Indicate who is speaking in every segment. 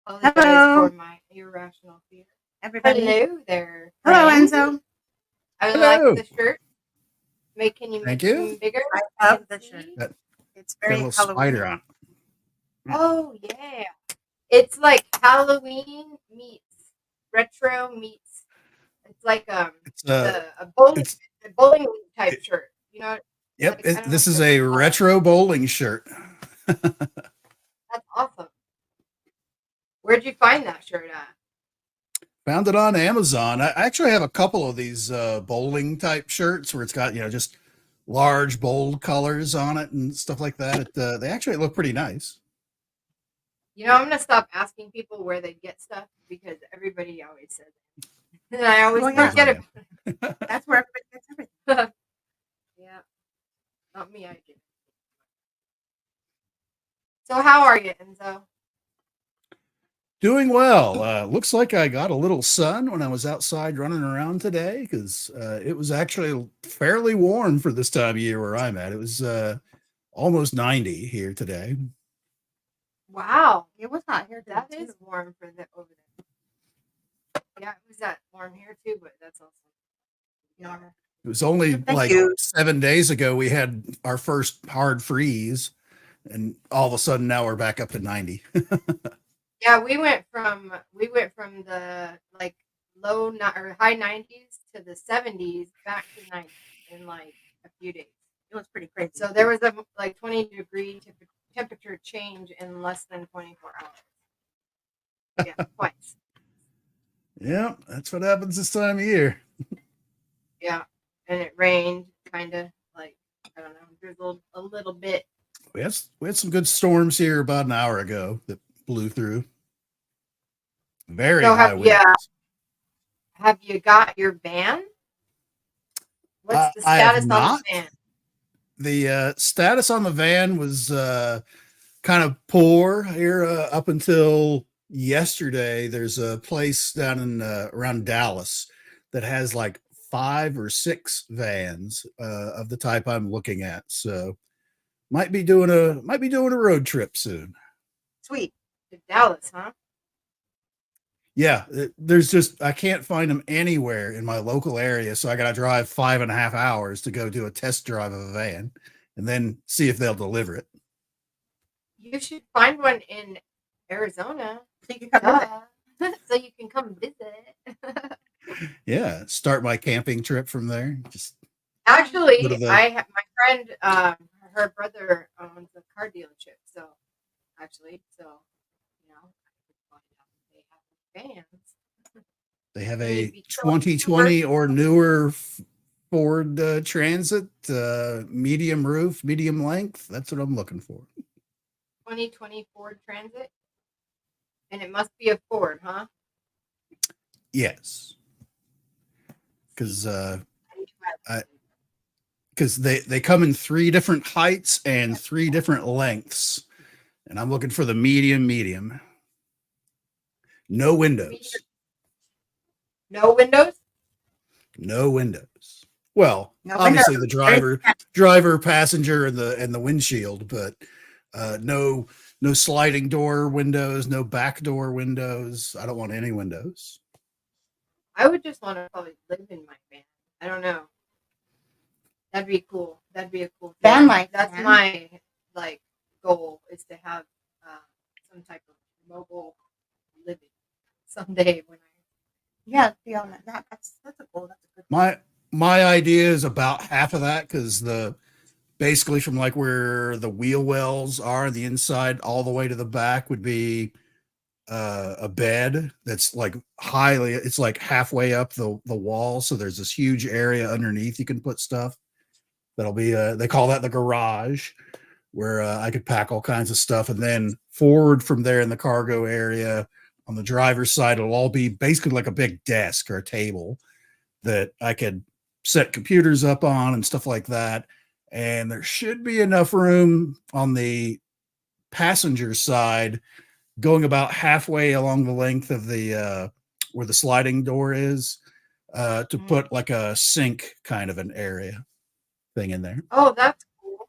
Speaker 1: Apologize
Speaker 2: Hello.
Speaker 1: for my irrational fear.
Speaker 2: Everybody.
Speaker 1: Hello there.
Speaker 2: Hello,
Speaker 1: friend.
Speaker 2: Enzo.
Speaker 1: I
Speaker 3: Hello.
Speaker 1: like the shirt. Can you
Speaker 3: Thank
Speaker 1: make
Speaker 3: you.
Speaker 1: them bigger?
Speaker 2: I love the shirt.
Speaker 3: That
Speaker 2: It's
Speaker 3: got a
Speaker 2: very
Speaker 3: little spider on.
Speaker 2: Halloween.
Speaker 1: Oh yeah, it's like Halloween meets retro meets. It's like
Speaker 3: It's
Speaker 1: a bowling type shirt. You know.
Speaker 3: Yep.
Speaker 1: Like, I don't know
Speaker 3: This
Speaker 1: if
Speaker 3: is
Speaker 1: that's
Speaker 3: a
Speaker 1: called.
Speaker 3: retro bowling shirt.
Speaker 1: That's awesome. Where'd you find that shirt at?
Speaker 3: Found it on Amazon. I actually have a couple of these bowling type shirts where it's got, just large bold colors on it and stuff like that. They actually look pretty nice.
Speaker 1: You know, I'm gonna stop asking people where they get stuff because everybody always says it. And I always forget
Speaker 3: yeah.
Speaker 1: it.
Speaker 2: That's where everybody gets everything.
Speaker 1: Yeah. Not me, I do. So how are you, Enzo?
Speaker 3: Doing well. Looks like I got a little sun when I was outside running around today because it was actually fairly warm for this time of year where I'm at. It was almost 90 here today.
Speaker 1: Wow.
Speaker 2: It was hot here.
Speaker 1: That is warm for the over there. Yeah, it was that warm here too, but that's also normal.
Speaker 3: It was only
Speaker 2: Thank you.
Speaker 3: 7 days ago we had our first hard freeze, and all of a sudden now we're back up to 90.
Speaker 1: Yeah, we went from the like or high 90s to the 70s back to 90 in like a few days.
Speaker 2: It was pretty crazy.
Speaker 1: So there was a like 20-degree temperature change in less than 24 hours. Yeah, twice.
Speaker 3: Yeah, that's what happens this time of year.
Speaker 1: Yeah, and it rained, kind of like I don't know, drizzled a little bit.
Speaker 3: We had some good storms here about an hour ago that blew through. Very high winds.
Speaker 1: Yeah. Have you got your van? What's the status on the van?
Speaker 3: The status on the van was kind of poor here up until yesterday. There's a place down in around Dallas that has like 5 or 6 vans of the type I'm looking at. So might be doing a road trip soon.
Speaker 1: Sweet. To Dallas, huh?
Speaker 3: Yeah, there's just I can't find them anywhere in my local area, so I got to drive 5.5 hours to go do a test drive of a van, and then see if they'll deliver it.
Speaker 1: You should find one in Arizona
Speaker 2: So you can come visit.
Speaker 1: so you can come visit.
Speaker 3: Yeah, start my camping trip from there. Just
Speaker 1: actually, I have my friend. Her brother owns a car dealership, so they have vans.
Speaker 3: They have a 2020 or newer Ford Transit, medium roof, medium length. That's what I'm looking for.
Speaker 1: 2020 Ford Transit, and it must be a Ford, huh?
Speaker 3: Yes, because they come in 3 different heights and 3 different lengths, and I'm looking for the medium. No windows.
Speaker 1: No windows?
Speaker 3: No windows. Well,
Speaker 2: No
Speaker 3: obviously
Speaker 2: windows.
Speaker 3: the driver, passenger, and the windshield, but no sliding door windows, no back door windows. I don't want any windows.
Speaker 1: I would just want to probably live in my van. I don't know. That'd be cool. That'd be a cool
Speaker 2: van life.
Speaker 1: That's my goal is to have some type of mobile living someday when
Speaker 2: be on that. That's a goal. That's a good.
Speaker 3: My idea is about half of that because basically from like where the wheel wells are, the inside all the way to the back would be a bed that's like it's like halfway up the wall. So there's this huge area underneath you can put stuff. That'll be they call that the garage, where I could pack all kinds of stuff, and then forward from there in the cargo area on the driver's side, it'll all be basically like a big desk or a table that I could set computers up on and stuff like that. And there should be enough room on the passenger side, going about halfway along the length of the where the sliding door is, to put like a sink kind of an area thing in there.
Speaker 1: Oh, that's cool.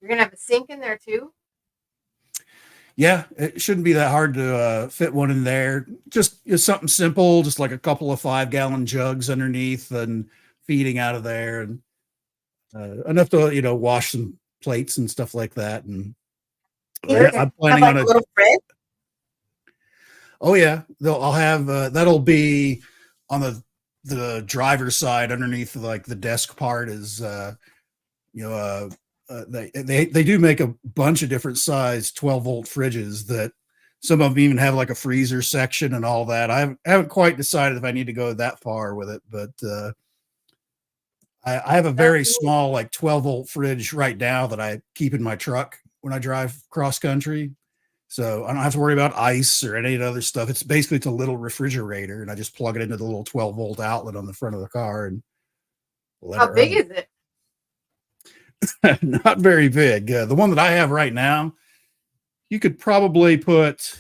Speaker 1: You're gonna have a sink in there too?
Speaker 3: Yeah, it shouldn't be that hard to fit one in there. Just something simple, just like a couple of 5-gallon jugs underneath and feeding out of there, and enough to wash some plates and stuff like that. And
Speaker 1: There's
Speaker 3: I'm
Speaker 2: Have
Speaker 3: planning
Speaker 2: like
Speaker 3: on
Speaker 2: a
Speaker 3: a.
Speaker 2: little fridge.
Speaker 3: Oh yeah, I'll have that'll be on the driver's side underneath like the desk part is you know they do make a bunch of different size 12-volt fridges that some of them even have like a freezer section and all that. I haven't quite decided if I need to go that far with it, but I have a
Speaker 1: That's
Speaker 3: very
Speaker 1: neat.
Speaker 3: small like 12-volt fridge right now that I keep in my truck when I drive cross country. So I don't have to worry about ice or any of the other stuff. It's basically a little refrigerator, and I just plug it into the little 12-volt outlet on the front of the car and let it
Speaker 1: How big
Speaker 3: run.
Speaker 1: is it?
Speaker 3: Not very big. The one that I have right now, you could probably put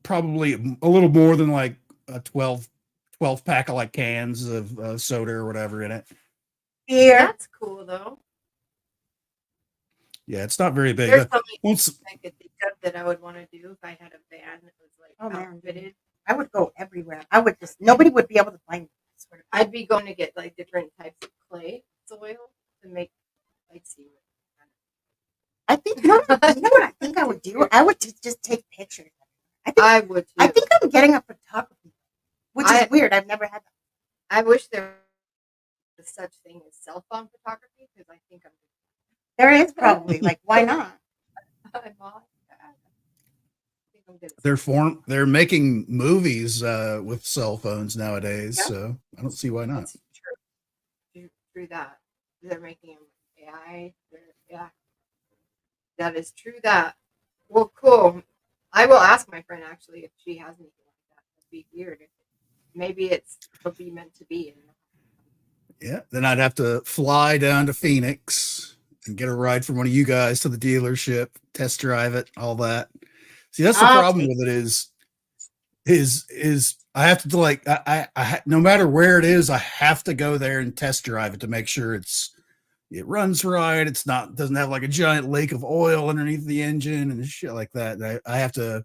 Speaker 3: probably a little more than like a 12 pack of like cans of soda or whatever in it.
Speaker 2: Beer.
Speaker 1: That's cool though.
Speaker 3: Yeah, it's not very big.
Speaker 1: There's something
Speaker 3: Once
Speaker 1: I could think of that I would want to do if I had a van that was like
Speaker 2: Oh, man.
Speaker 1: outfitted.
Speaker 2: I would go everywhere. I would just nobody would be able to find me. I swear to God.
Speaker 1: I'd be going to get like different types of clay soil to make like seaweed.
Speaker 2: I think you know what I think I would do? I would just take pictures.
Speaker 1: I would too.
Speaker 2: I think I'm getting a photography, which is weird. I've never had that.
Speaker 1: I wish there was such thing as cell phone photography because I think I'm.
Speaker 2: There is probably like why not?
Speaker 1: I'm good.
Speaker 3: they're making movies with cell phones nowadays,
Speaker 2: Yeah.
Speaker 3: so I don't see why not.
Speaker 1: It's true. Through that, they're making AI. Yeah, that is true. That well, cool. I will ask my friend actually if she has anything like that. That'd be weird. Maybe it'll be meant to be.
Speaker 3: Yeah, then I'd have to fly down to Phoenix and get a ride from one of you guys to the dealership, test drive it, all that. See, that's the problem with it is I have to do like I no matter where it is, I have to go there and test drive it to make sure it runs right. It's not doesn't have like a giant lake of oil underneath the engine and shit like that. I have to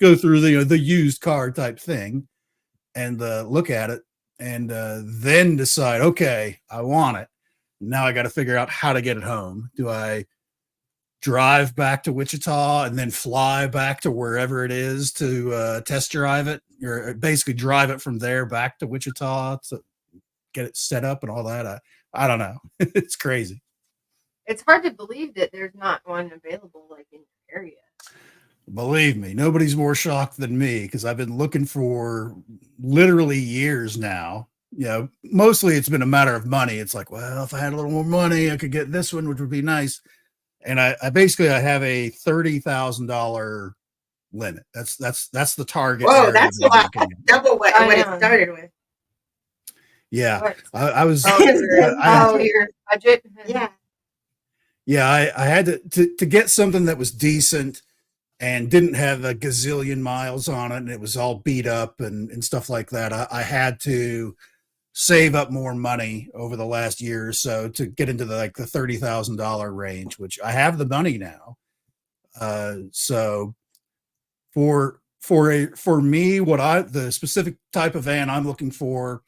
Speaker 3: go through the used car type thing and look at it and then decide, okay, I want it. Now I got to figure out how to get it home. Do I drive back to Wichita and then fly back to wherever it is to test drive it, or basically drive it from there back to Wichita to get it set up and all that? I don't know. It's crazy.
Speaker 1: It's hard to believe that there's not one available like in your area.
Speaker 3: Believe me, nobody's more shocked than me because I've been looking for literally years now. Mostly it's been a matter of money. It's like, well, if I had a little more money, I could get this one, which would be nice. And I have a $30,000 limit. That's the target.
Speaker 2: Whoa, that's a lot. Double what it started with.
Speaker 3: Yeah, I was.
Speaker 1: Your budget.
Speaker 2: Yeah.
Speaker 3: Yeah, I had to get something that was decent and didn't have a gazillion miles on it, and it was all beat up and stuff like that. I had to save up more money over the last year or so to get into the $30,000 range, which I have the money now. So for me, the specific type of van I'm looking for,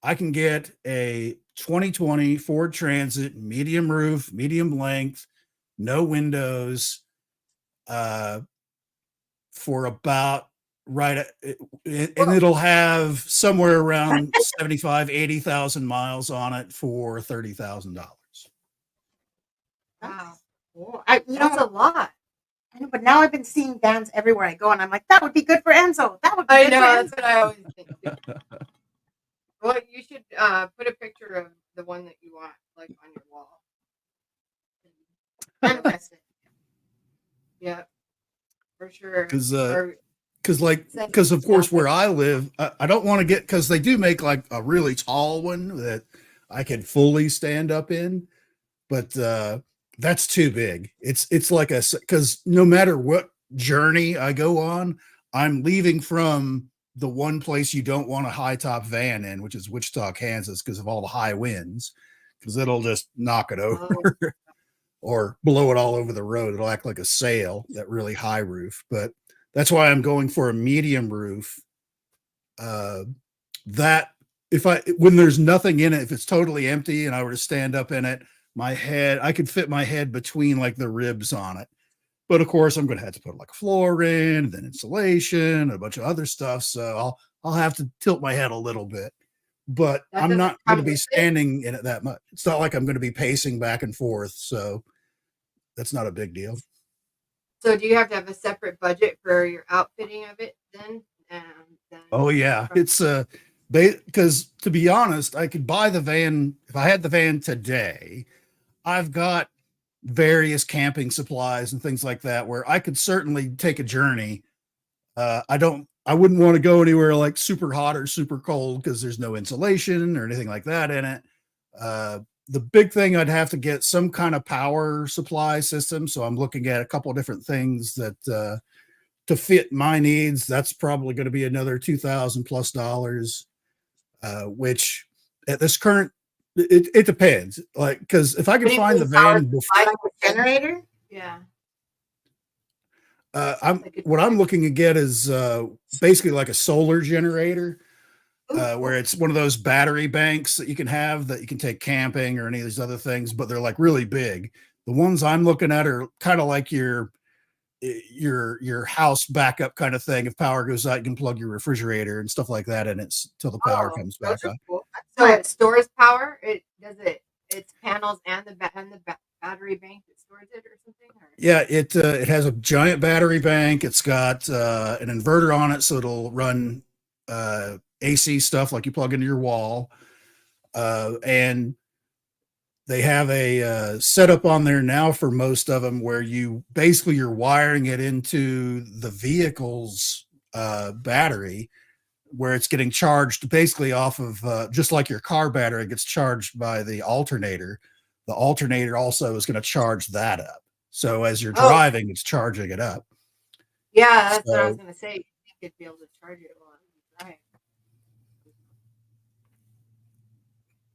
Speaker 3: I can get a 2020 Ford Transit, medium roof, medium length, no windows, for about and it'll have somewhere around 80,000 miles on it for $30,000.
Speaker 1: Wow,
Speaker 2: that's
Speaker 1: a lot.
Speaker 2: I know, but now I've been seeing vans everywhere I go, and I'm like, that would be good for Enzo. That would be.
Speaker 1: I know, that's what I always think. Well, you should put a picture of the one that you want, like on your wall. Manifest it. Yeah, for sure. Because
Speaker 3: of course where I live, I don't want to get, because they do make like a really tall one that I can fully stand up in, but that's too big. It's like because no matter what journey I go on, I'm leaving from the one place you don't want a high top van in, which is Wichita, Kansas, because of all the high winds, because it'll just knock it over. or blow it all over the road. It'll act like a sail, that really high roof. But that's why I'm going for a medium roof. That if when there's nothing in it, if it's totally empty and I were to stand up in it, I could fit my head between like the ribs on it. But of course, I'm going to have to put like a floor in, and then insulation, a bunch of other stuff. So I'll have to tilt my head a little bit. But
Speaker 1: That
Speaker 3: I'm
Speaker 1: doesn't
Speaker 3: not going
Speaker 1: come
Speaker 3: to be
Speaker 1: with it.
Speaker 3: standing in it that much. It's not like I'm going to be pacing back and forth. So that's not a big deal.
Speaker 1: So do you have to have a separate budget for your outfitting of it then?
Speaker 3: Oh yeah, it's because to be honest, I could buy the van if I had the van today. I've got various camping supplies and things like that where I could certainly take a journey. I wouldn't want to go anywhere like super hot or super cold because there's no insulation or anything like that in it. The big thing, I'd have to get some kind of power supply system. So I'm looking at a couple of different things that to fit my needs. That's probably going to be another $2,000+ which at this current, it depends. Like, because if I could find the van before,
Speaker 2: Like a generator?
Speaker 1: Yeah.
Speaker 3: what I'm looking to get is basically like a solar generator,
Speaker 2: Ooh,
Speaker 3: where it's one of those battery banks that you can have that you can take camping or any of these other things, but they're like really big. The ones I'm looking at are kind of like your house backup kind of thing. If power goes out, you can plug your refrigerator and stuff like that in it till the power comes back
Speaker 1: Those are
Speaker 3: on.
Speaker 1: cool. So it stores power. It's panels and the battery bank that stores it or something. Or?
Speaker 3: Yeah, it has a giant battery bank. It's got an inverter on it, so it'll run AC stuff like you plug into your wall. And they have a setup on there now for most of them where you're wiring it into the vehicle's battery, where it's getting charged basically off of just like your car battery gets charged by the alternator. The alternator also is going to charge that up. So as you're driving, it's charging it up.
Speaker 1: Yeah, that's what I was going to say. You think you'd be able to charge it while I'm driving.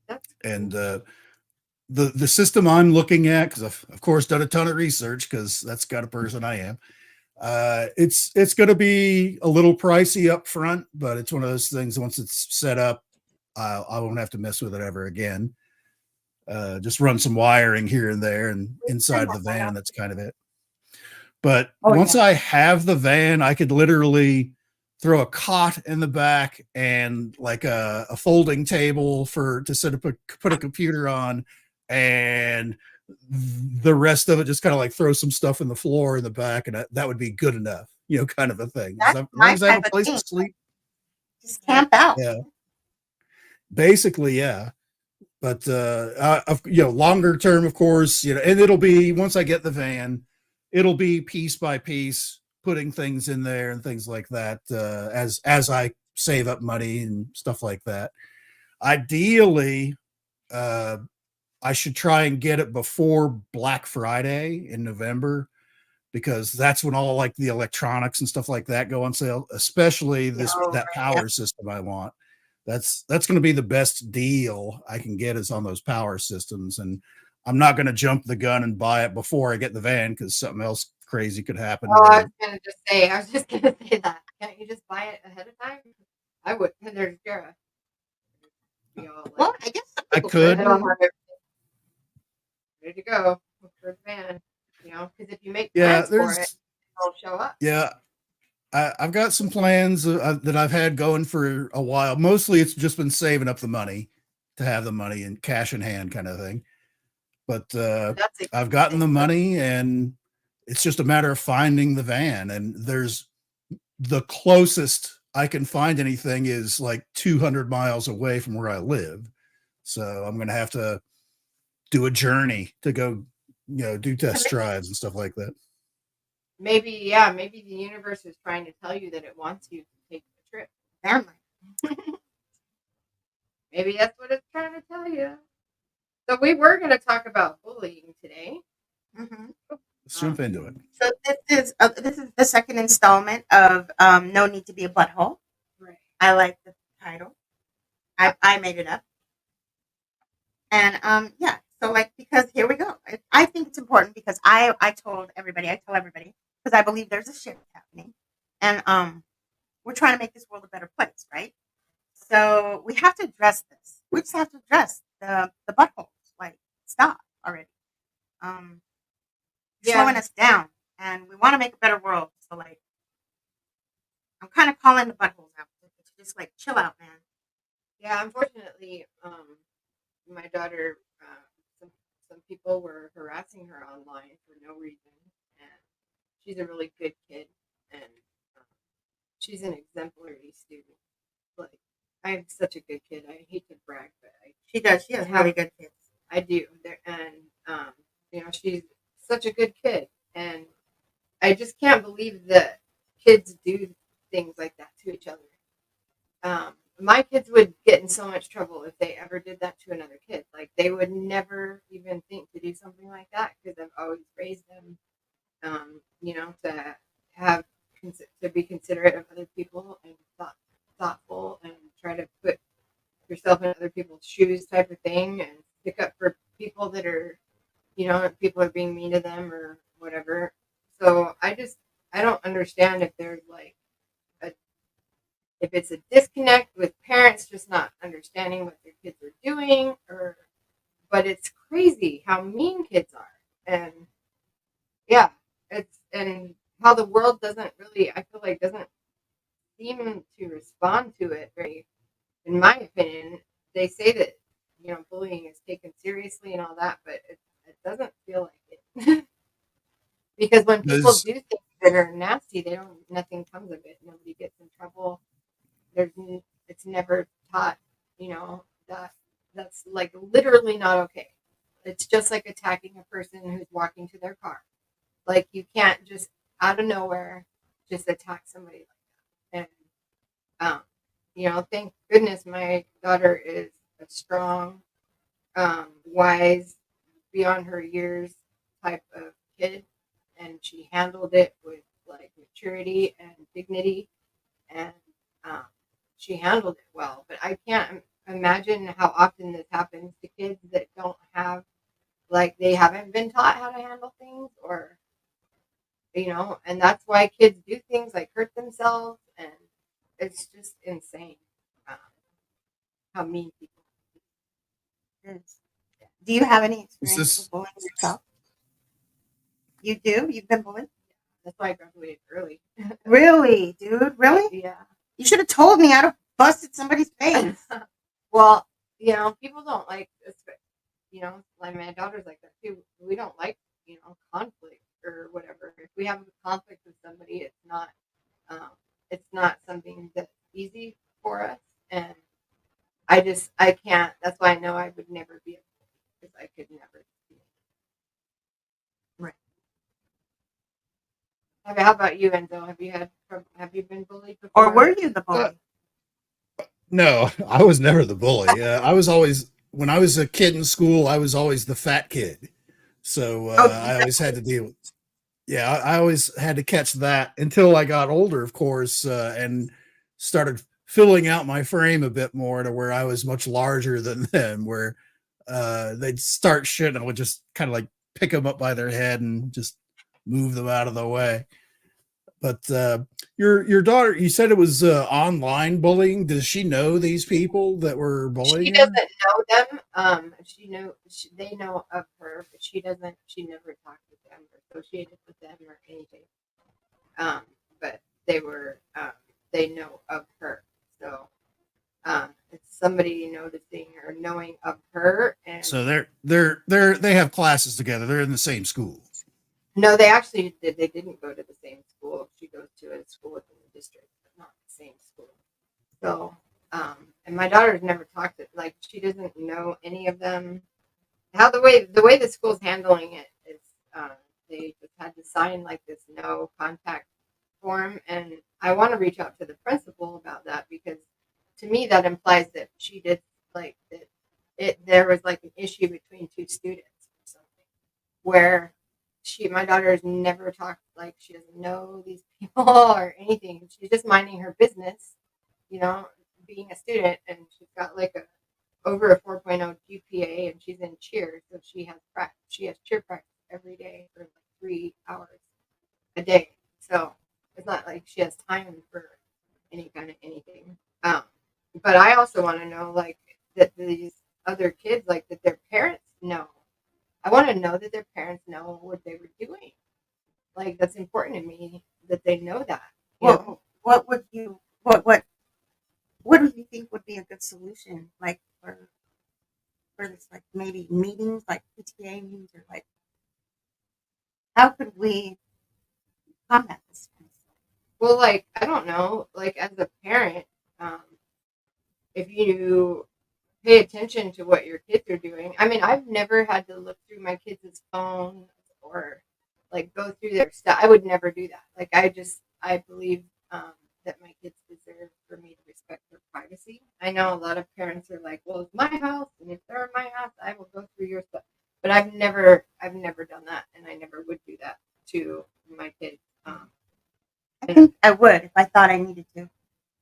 Speaker 1: That's cool.
Speaker 3: And the system I'm looking at, because I've of course done a ton of research, because that's the kind of person I am. It's going to be a little pricey up front, but it's one of those things. Once it's set up, I won't have to mess with it ever again. Just run some wiring here and there and inside the van, and that's kind of it. But once I have the van, I could literally throw a cot in the back and like a folding table to set up put a computer on, and the rest of it just kind of like throw some stuff in the floor in the back, and that would be good enough, kind of a thing. As long as I have a place to sleep,
Speaker 2: just camp out.
Speaker 3: Yeah, basically, yeah. But longer term, of course, and it'll be, once I get the van, it'll be piece by piece, putting things in there and things like that, as I save up money and stuff like that. Ideally, I should try and get it before Black Friday in November, because that's when all like the electronics and stuff like that go on sale, especially that power system I want. That's going to be the best deal I can get, is on those power systems. And I'm not going to jump the gun and buy it before I get the van, because something else crazy could happen.
Speaker 1: Oh, I was just going to say that. Can't you just buy it ahead of time? I would. And there's Jara.
Speaker 2: Well, I guess
Speaker 3: I could.
Speaker 1: I don't have everything ready to go for the van, because if you make plans for it, it'll show up.
Speaker 3: Yeah. I've got some plans that I've had going for a while. Mostly it's just been saving up the money to have the money in cash in hand kind of thing. But I've gotten the money, and it's just a matter of finding the van. And there's the closest I can find anything is like 200 miles away from where I live. So I'm going to have to do a journey to go, do test drives and stuff like that.
Speaker 1: Maybe the universe is trying to tell you that it wants you to take the trip. Maybe that's what it's trying to tell you. So we were going to talk about bullying today.
Speaker 2: Mm-hmm.
Speaker 3: Let's jump into it.
Speaker 2: So this is the second installment of No Need to Be a Butthole.
Speaker 1: Right.
Speaker 2: I like the title. I made it up. And yeah, so because here we go. I think it's important because I tell everybody because I believe there's a shift happening, and we're trying to make this world a better place, right? So we have to address this. We just have to address the buttholes. Like, stop already. Um, slowing
Speaker 1: Yeah,
Speaker 2: us down, and we want to make a better world. So like, I'm kind of calling the buttholes out to just like chill out, man.
Speaker 1: yeah. Unfortunately, my daughter, some people were harassing her online for no reason, and she's a really good kid, and um, she's an exemplary student. Like, I'm such a good kid. I hate to brag, but
Speaker 2: She does. She has
Speaker 1: have
Speaker 2: really good kids.
Speaker 1: I do. And she's such a good kid, and I just can't believe that kids do things like that to each other. My kids would get in so much trouble if they ever did that to another kid. Like, they would never even think to do something like that because I've always raised them, to have to be considerate of other people and thoughtful and try to put yourself in other people's shoes, type of thing, and stick up for people that are, people are being mean to them or whatever. So I don't understand if there's like if it's a disconnect with parents just not understanding what their kids are doing, or but it's crazy how mean kids are. And yeah, it's and how the world doesn't really, I feel like, doesn't seem to respond to it very, in my opinion. They say that, bullying is taken seriously and all that, but it doesn't feel like it. Because when people
Speaker 3: Does
Speaker 1: do things that are nasty, nothing comes of it. Nobody gets in trouble. It's never taught, that that's like literally not okay. It's just like attacking a person who's walking to their car. Like, you can't just out of nowhere just attack somebody like that. And thank goodness my daughter is a strong, wise, beyond her years type of kid, and she handled it with like maturity and dignity, and um, she handled it well. But I can't imagine how often this happens to kids that don't have, like, they haven't been taught how to handle things, or and that's why kids do things like hurt themselves, and it's just insane, um, how mean people.
Speaker 2: Yes. Do you have any
Speaker 3: is
Speaker 2: experience
Speaker 3: this
Speaker 2: with bullying yourself? You do? You've been bullied?
Speaker 1: That's why I graduated early.
Speaker 2: Really, dude? Really?
Speaker 1: Yeah.
Speaker 2: You should have told me. I'd have busted somebody's face.
Speaker 1: Well, people don't like this, like my daughter's like that too. We don't like, conflict or whatever. If we have a conflict with somebody, um, it's not something that's easy for us. And I can't, that's why I know I would never be able to, because I could never be.
Speaker 2: Right.
Speaker 1: How about you, Enzo? Have you been bullied before?
Speaker 2: Or were you the
Speaker 3: uh,
Speaker 2: bully?
Speaker 3: no, I was never the bully. I was always, when I was a kid in school, I was always the fat kid. So
Speaker 2: Oh,
Speaker 3: I always had to deal with, yeah, I always had to catch that until I got older, of course, and started filling out my frame a bit more to where I was much larger than them, where they'd start shit and I would just kind of like pick them up by their head and just move them out of the way. But your daughter, you said it was online bullying. Does she know these people that were
Speaker 1: She
Speaker 3: bullying
Speaker 1: doesn't
Speaker 3: her?
Speaker 1: know them. They know of her, but she doesn't. She never talked with them or associated with them or anything. Um, but they were. They know of her. So it's somebody noticing or knowing of her. And
Speaker 3: So they have classes together. They're in the same school.
Speaker 1: no, they actually did. They didn't go to the same school. She goes to a school within the district, but not the same school. So, and my daughter's never talked to, like, she doesn't know any of them. How the way the school's handling it is, they just had to sign like this no contact form, and I want to reach out to the principal about that, because to me that implies that she did, like, that there was like an issue between two students or something, where my daughter has never talked, like, she doesn't know these people or anything. She's just minding her business, you know, being a student, and she's got like over a 4.0 GPA, and she's in cheer, so she has cheer practice every day for like 3 hours a day. So it's not like she has time for any kind of anything. But I also want to know, like, that these other kids, like, that their parents know. I want to know that their parents know what they were doing. Like, that's important to me that they know that. You know?
Speaker 2: What would you what do you think would be a good solution, like for this, like maybe meetings, like PTA meetings, or like how could we combat this?
Speaker 1: Well, like, I don't know, like, as a parent, um, if you pay attention to what your kids are doing. I mean, I've never had to look through my kids' phone or like go through their stuff. I would never do that. Like, I believe that my kids deserve for me to respect their privacy. I know a lot of parents are like, well, it's my house, and if they're in my house, I will go through your stuff. But I've never done that, and I never would do that to my kids.
Speaker 2: I think I would if I thought I needed to.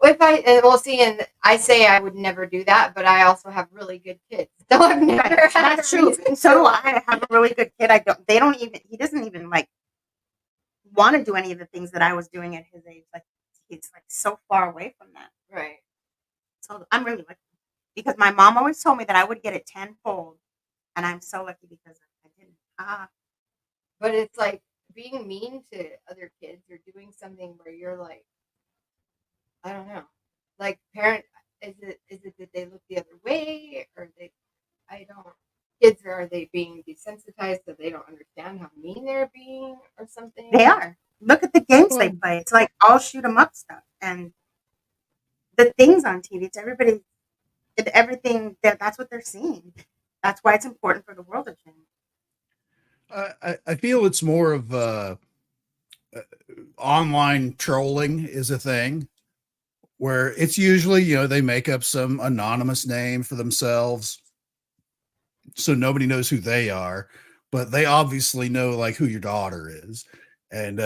Speaker 1: If well, see, and I say I would never do that, but I also have really good kids, so I've never
Speaker 2: Right.
Speaker 1: had
Speaker 2: That's
Speaker 1: a
Speaker 2: true.
Speaker 1: reason
Speaker 2: So do
Speaker 1: to.
Speaker 2: I. I have a really good kid. They don't even, he doesn't even like want to do any of the things that I was doing at his age. Like he's like so far away from that.
Speaker 1: Right.
Speaker 2: So I'm really lucky because my mom always told me that I would get it tenfold, and I'm so lucky because I didn't.
Speaker 1: But it's like being mean to other kids or doing something where you're like, I don't know, like, parent, is it that they look the other way, or they, I don't, kids, are they being desensitized so they don't understand how mean they're being or something?
Speaker 2: They are. Look at the games they
Speaker 3: Well,
Speaker 2: play. It's like all shoot 'em up stuff, and the things on TV. It's everybody. Everything that's what they're seeing. That's why it's important for the world to change.
Speaker 3: I feel it's more of online trolling is a thing where it's usually, they make up some anonymous name for themselves so nobody knows who they are, but they obviously know like who your daughter is. And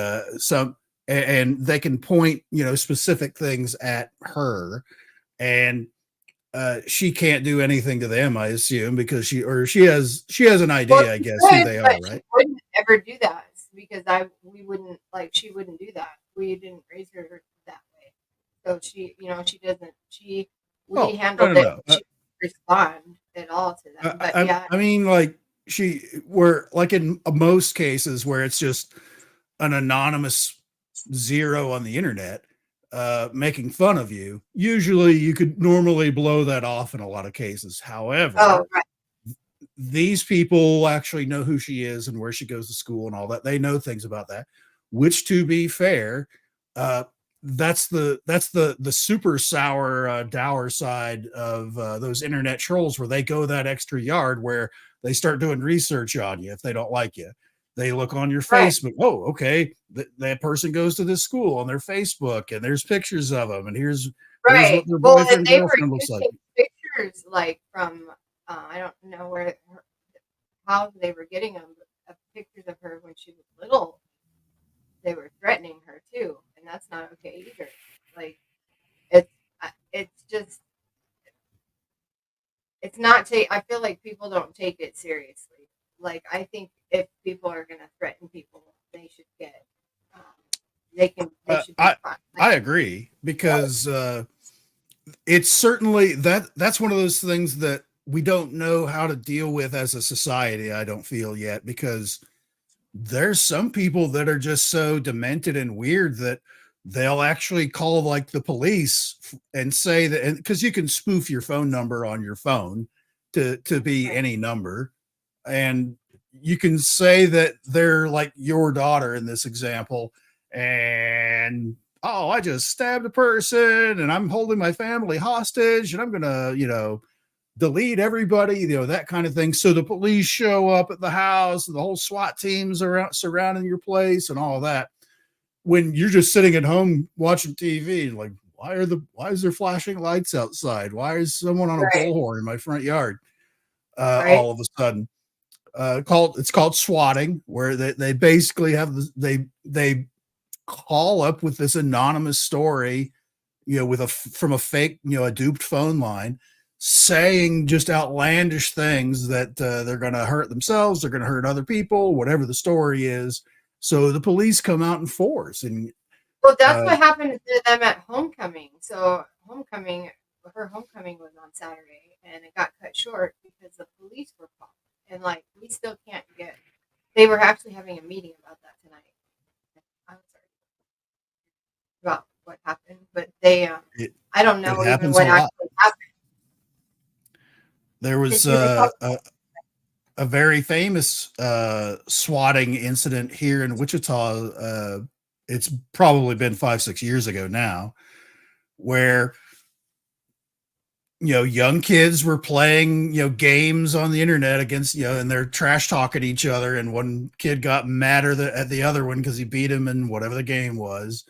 Speaker 3: and they can point, specific things at her, and she can't do anything to them, I assume, because she has an
Speaker 1: Well,
Speaker 3: idea, I
Speaker 1: she
Speaker 3: guess, who
Speaker 1: could,
Speaker 3: they
Speaker 1: but
Speaker 3: are,
Speaker 1: she
Speaker 3: right?
Speaker 1: wouldn't ever do that because we wouldn't, like, she wouldn't do that. We didn't raise her that way. So she doesn't, we
Speaker 3: Oh, no,
Speaker 1: handled
Speaker 3: no,
Speaker 1: it.
Speaker 3: no.
Speaker 1: She didn't respond at all to them. But yeah,
Speaker 3: I mean, like where like in most cases where it's just an anonymous zero on the internet making fun of you, usually you could normally blow that off in a lot of cases. However,
Speaker 1: oh, right,
Speaker 3: these people actually know who she is and where she goes to school and all that. They know things about that, which, to be fair, uh, that's the super sour dour side of those internet trolls, where they go that extra yard, where they start doing research on you if they don't like you. They look on your
Speaker 1: right,
Speaker 3: Facebook. Oh, okay, that person goes to this school on their Facebook, and there's pictures of them, and here's
Speaker 1: right.
Speaker 3: what their
Speaker 1: Well, and
Speaker 3: boyfriend
Speaker 1: they were
Speaker 3: girlfriend looks like.
Speaker 1: using pictures, like, from I don't know how they were getting them, but pictures of her when she was little. They were threatening her too, and that's not okay either. Like, it's it's just, it's not take. I feel like people don't take it seriously. Like, I think if people are going to threaten people, they should get. Um, they
Speaker 3: Uh,
Speaker 1: should be
Speaker 3: I
Speaker 1: fine. Like,
Speaker 3: I agree, because it's certainly that's one of those things that we don't know how to deal with as a society. I don't feel yet, because there's some people that are just so demented and weird that they'll actually call like the police and say that, and because you can spoof your phone number on your phone to be
Speaker 1: right,
Speaker 3: any number, and you can say that they're like your daughter in this example, and oh, I just stabbed a person and I'm holding my family hostage and I'm gonna, delete everybody, that kind of thing. So the police show up at the house and the whole SWAT teams are out surrounding your place and all that. When you're just sitting at home watching TV, like, why is there flashing lights outside? Why is someone on a
Speaker 1: right,
Speaker 3: bullhorn in my front yard?
Speaker 1: right,
Speaker 3: All of a sudden, it's called swatting, where they basically they call up with this anonymous story, with from a fake, a duped phone line, saying just outlandish things that they're going to hurt themselves, they're going to hurt other people, whatever the story is. So the police come out in force. And
Speaker 1: Well, that's what happened to them at homecoming. So her homecoming was on Saturday, and it got cut short because the police were called. And like, we still can't get. They were actually having a meeting about that tonight. I'm sorry about what happened, but they. I don't know even
Speaker 3: happens
Speaker 1: what
Speaker 3: a lot.
Speaker 1: actually happened.
Speaker 3: There was a very famous swatting incident here in Wichita. It's probably been 5-6 years ago now, where young kids were playing games on the internet against and they're trash talking each other, and one kid got madder at the other one because he beat him in whatever the game was,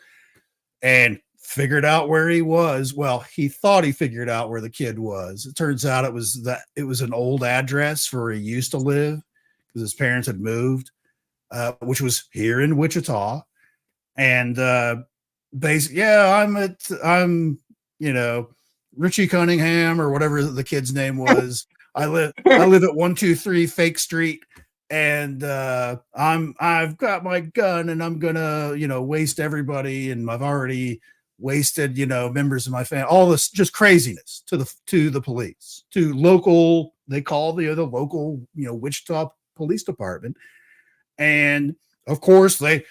Speaker 3: and figured out where he was. Well, he thought he figured out where the kid was. It turns out it was an old address for where he used to live because his parents had moved, which was here in Wichita. And basically, I'm Richie Cunningham or whatever the kid's name was. I live at 123 Fake Street, and I've got my gun, and I'm gonna waste everybody, and I've already wasted members of my family. All this just craziness to the police, to local. They call the local Wichita Police Department, and of course they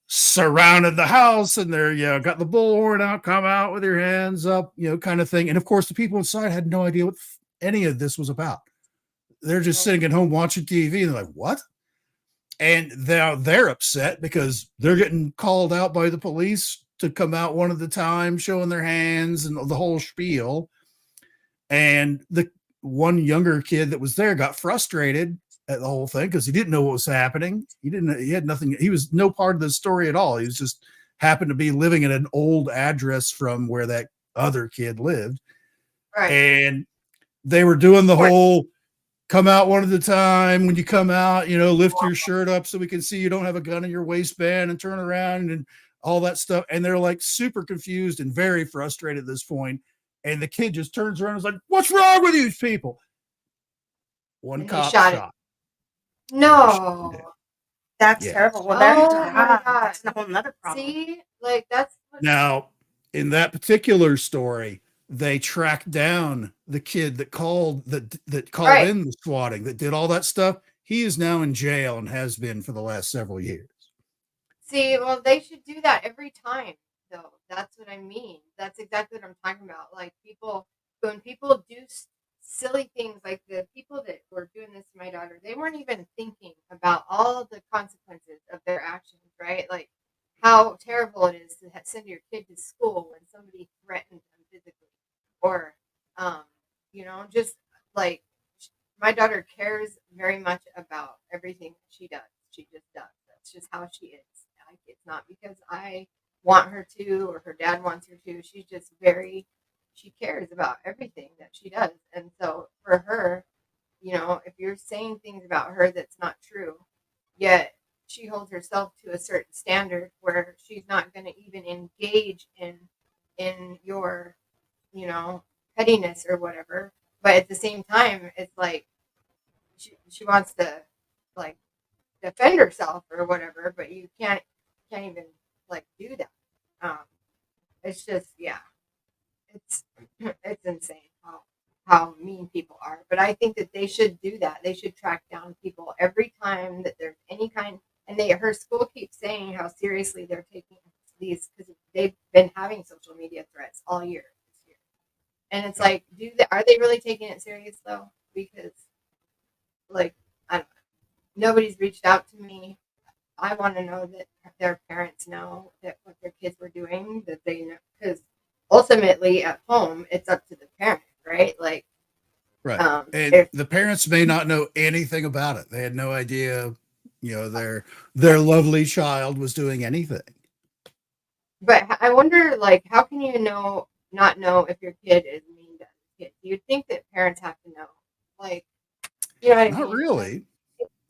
Speaker 3: surrounded the house, and they're got the bullhorn out, come out with your hands up, kind of thing. And of course the people inside had no idea what any of this was about. They're just sitting at home watching TV, and they're like, what? And they're upset because they're getting called out by the police to come out one at a time, showing their hands and the whole spiel. And the one younger kid that was there got frustrated at the whole thing because he didn't know what was happening. He had nothing. He was no part of the story at all. He was just happened to be living at an old address from where that other kid lived.
Speaker 1: Right.
Speaker 3: And they were doing the whole come out one at a time. When you come out, lift your shirt up so we can see you don't have a gun in your waistband, and turn around and all that stuff. And they're like super confused and very frustrated at this point. And the kid just turns around and is like, what's wrong with these people? One cop shot.
Speaker 1: No.
Speaker 2: That's terrible. Well, that's a whole nother problem.
Speaker 1: See, like that's
Speaker 3: now in that particular story, they tracked down the kid that called
Speaker 1: right.
Speaker 3: in the swatting, that did all that stuff. He is now in jail and has been for the last several years.
Speaker 1: See, well, they should do that every time, though. That's what I mean. That's exactly what I'm talking about. Like when people do silly things, like the people that were doing this to my daughter, they weren't even thinking about all of the consequences of their actions, right? Like how terrible it is to send your kid to school when somebody threatened them physically, or just like my daughter cares very much about everything she does. She just does. That's just how she is. Like, it's not because I want her to or her dad wants her to. She's just she cares about everything that she does. And so for her, if you're saying things about her that's not true, yet she holds herself to a certain standard where she's not going to even engage in your, pettiness or whatever. But at the same time, it's like she wants to like defend herself or whatever, but you can't even like do that. It's just it's insane how mean people are. But I think that they should do that. They should track down people every time that there's any kind. And her school keeps saying how seriously they're taking these, because they've been having social media threats all year this year. And it's like, are they really taking it serious though? Because like I don't know, nobody's reached out to me. I want to know that their parents know that what their kids were doing, that they know, because ultimately at home it's up to the parent, right? Like,
Speaker 3: right. And the parents may not know anything about it. They had no idea, their lovely child was doing anything.
Speaker 1: But I wonder, like, how can you not know if your kid is mean to other kids? You'd think that parents have to know, like, what I mean?
Speaker 3: Not really.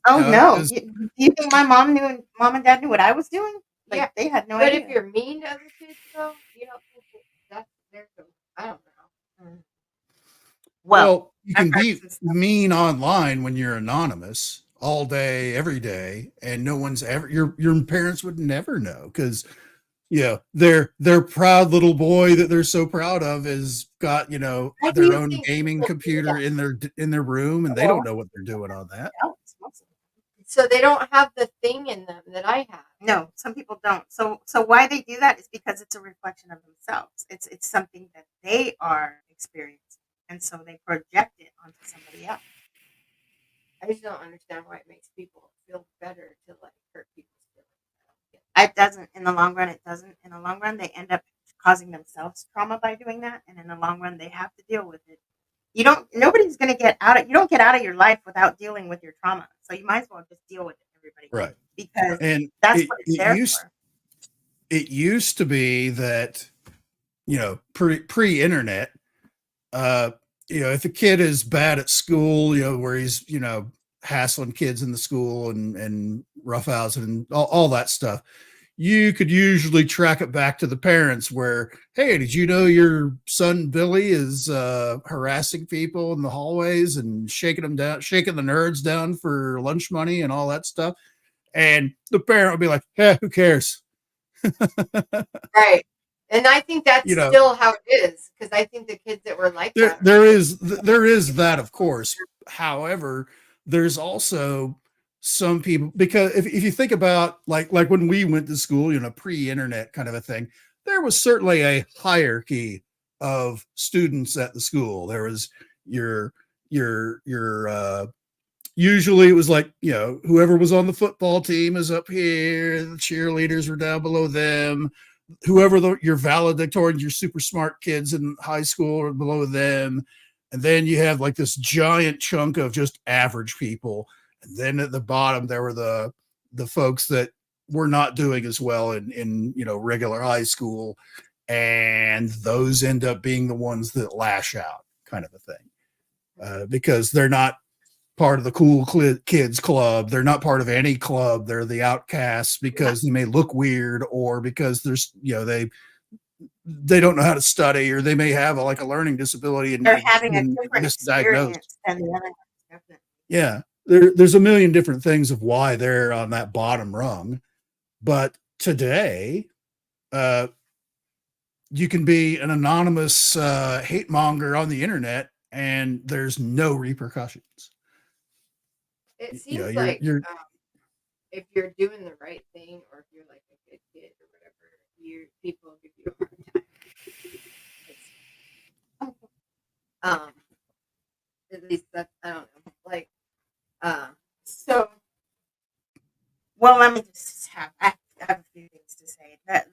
Speaker 2: Oh no! Do you think my mom and dad knew what I was doing? Like, they had no idea.
Speaker 1: But if you're mean to other kids, though, you don't think that's their. I don't know.
Speaker 3: Well, you
Speaker 2: I've
Speaker 3: can
Speaker 2: heard
Speaker 3: be
Speaker 2: some stuff.
Speaker 3: mean online when you're anonymous all day, every day, and no one's ever your parents would never know because their proud little boy that they're so proud of has got
Speaker 1: Why do
Speaker 3: their
Speaker 1: you
Speaker 3: own
Speaker 1: think
Speaker 3: gaming
Speaker 1: people do
Speaker 3: computer
Speaker 1: that?
Speaker 3: in their room, and they
Speaker 2: Well,
Speaker 3: don't know what they're doing on that.
Speaker 1: So they don't have the thing in them that I have.
Speaker 2: No, some people don't. So why they do that is because it's a reflection of themselves. It's something that they are experiencing, and so they project it onto somebody else.
Speaker 1: I just don't understand why it makes people feel better to like hurt people's feelings.
Speaker 2: It doesn't in the long run. It doesn't in the long run. They end up causing themselves trauma by doing that, and in the long run, they have to deal with it. You don't. Nobody's going to get out of. You don't get out of your life without dealing with your trauma. So you might as well just deal with it, everybody,
Speaker 3: Right.
Speaker 2: because
Speaker 3: And
Speaker 2: that's
Speaker 3: it,
Speaker 2: what it's
Speaker 3: it
Speaker 2: there
Speaker 3: used
Speaker 2: for.
Speaker 3: it used to be that pre-internet, if a kid is bad at school, where he's hassling kids in the school and roughhousing and all that stuff, you could usually track it back to the parents where, hey, did you know your son Billy is harassing people in the hallways and shaking the nerds down for lunch money and all that stuff? And the parent would be like, who cares?
Speaker 1: Right. And I think that's still how it is, because I think the kids that were like that
Speaker 3: there is that, of course. However, there's also some people, because if you think about like when we went to school, pre-internet kind of a thing, there was certainly a hierarchy of students at the school. There was your usually it was like, whoever was on the football team is up here, the cheerleaders were down below them, whoever your valedictorians, your super smart kids in high school are below them. And then you have like this giant chunk of just average people. And then at the bottom, there were the folks that were not doing as well in regular high school. And those end up being the ones that lash out, kind of a thing, because they're not part of the cool kids club. They're not part of any club. They're the outcasts because they may look weird, or because there's, they don't know how to study, or they may have a learning disability and
Speaker 2: They're having a
Speaker 3: been
Speaker 2: different
Speaker 3: misdiagnosed.
Speaker 2: experience than the other ones, definitely.
Speaker 3: Yeah. There's a million different things of why they're on that bottom rung. But today, you can be an anonymous hate monger on the internet and there's no repercussions.
Speaker 1: It seems like
Speaker 3: you're
Speaker 1: if you're doing the right thing, or if you're like a good kid or whatever, people give you a hard time. At least that's, I don't know. Like, so.
Speaker 2: Well, let me just I have a few things to say. That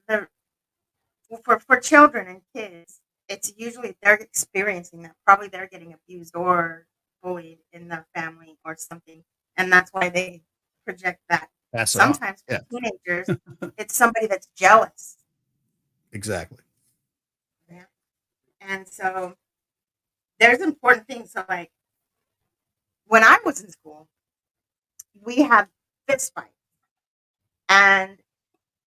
Speaker 2: for children and kids, it's usually they're experiencing that. Probably they're getting abused or bullied in their family or something, and that's why they project that. Sometimes for teenagers, it's somebody that's jealous.
Speaker 3: Exactly.
Speaker 2: Yeah. And so there's important things. So like when I was in school, we had fist fights, and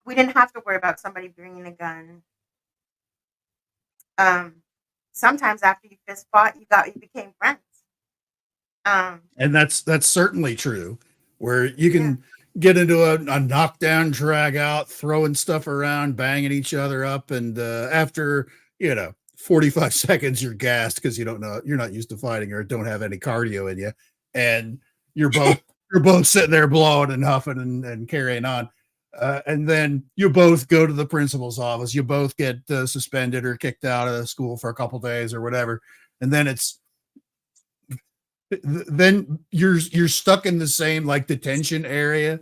Speaker 2: we didn't have to worry about somebody bringing a gun. Sometimes after you fist fought, you became friends.
Speaker 3: And that's certainly true, where you can get into a knockdown, drag out, throwing stuff around, banging each other up, and after 45 seconds, you're gassed because you're not used to fighting or don't have any cardio in you, and you're both sitting there blowing and huffing and carrying on. And then you both go to the principal's office. You both get suspended or kicked out of school for a couple days or whatever. And then you're stuck in the same detention area,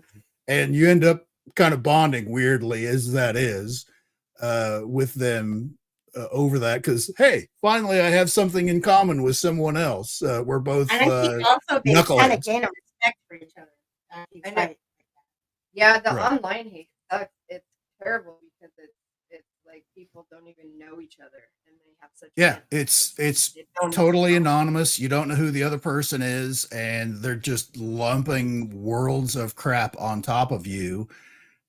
Speaker 3: and you end up kind of bonding, weirdly as that is, with them over that, because hey, finally I have something in common with someone else. We're both
Speaker 2: and I think also they kind of gain a respect for each other.
Speaker 1: Yeah, the online hate sucks. It's terrible because it's like people don't even know each other, and they have such
Speaker 3: it's totally anonymous. You don't know who the other person is, and they're just lumping worlds of crap on top of you.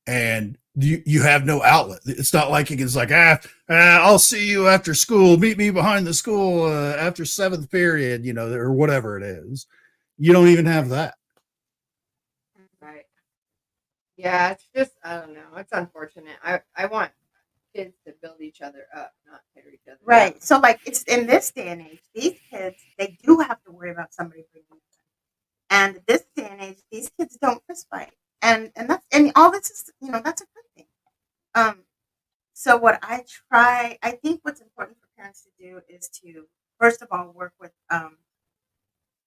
Speaker 3: and you have no outlet. It's not like it's like, I'll see you after school. Meet me behind the school after seventh period, or whatever it is. You don't even have that.
Speaker 1: Right. Yeah, it's just I don't know. It's unfortunate. I want kids to build each other up, not tear each other down.
Speaker 2: Right. So, like, it's in this day and age, these kids, they do have to worry about somebody bringing them. And this day and age, these kids don't fist fight. And all this is, that's a good thing. So what I think what's important for parents to do is to, first of all, work with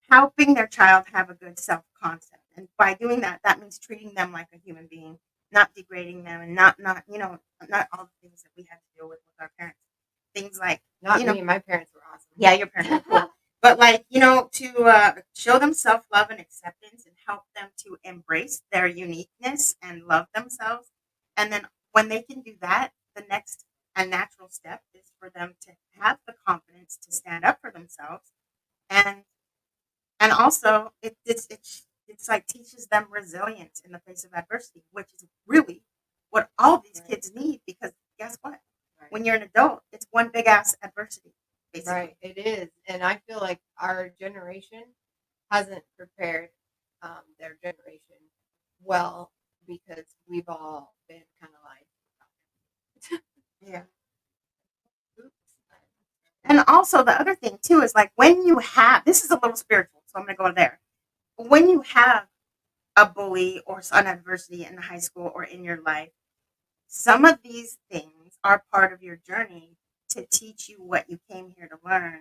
Speaker 2: helping their child have a good self-concept. And by doing that, that means treating them like a human being, not degrading them, and not not all the things that we had to deal with our parents. Things like,
Speaker 1: Not me. My parents were awesome.
Speaker 2: yeah, your parents were cool. But, like, to show them self-love and acceptance and help them to embrace their uniqueness and love themselves. And then when they can do that, the next and natural step is for them to have the confidence to stand up for themselves. And also it's like teaches them resilience in the face of adversity, which is really what all these
Speaker 1: Right.
Speaker 2: kids need, because guess what?
Speaker 1: Right.
Speaker 2: When you're an adult, it's one big ass adversity, basically.
Speaker 1: Right, it is, and I feel like our generation hasn't prepared their generation well because we've all been kind of like,
Speaker 2: Yeah.
Speaker 1: oops.
Speaker 2: And also the other thing too is, like, when you have, this is a little spiritual, so I'm going to go there. When you have a bully or an adversity in high school or in your life, some of these things are part of your journey to teach you what you came here to learn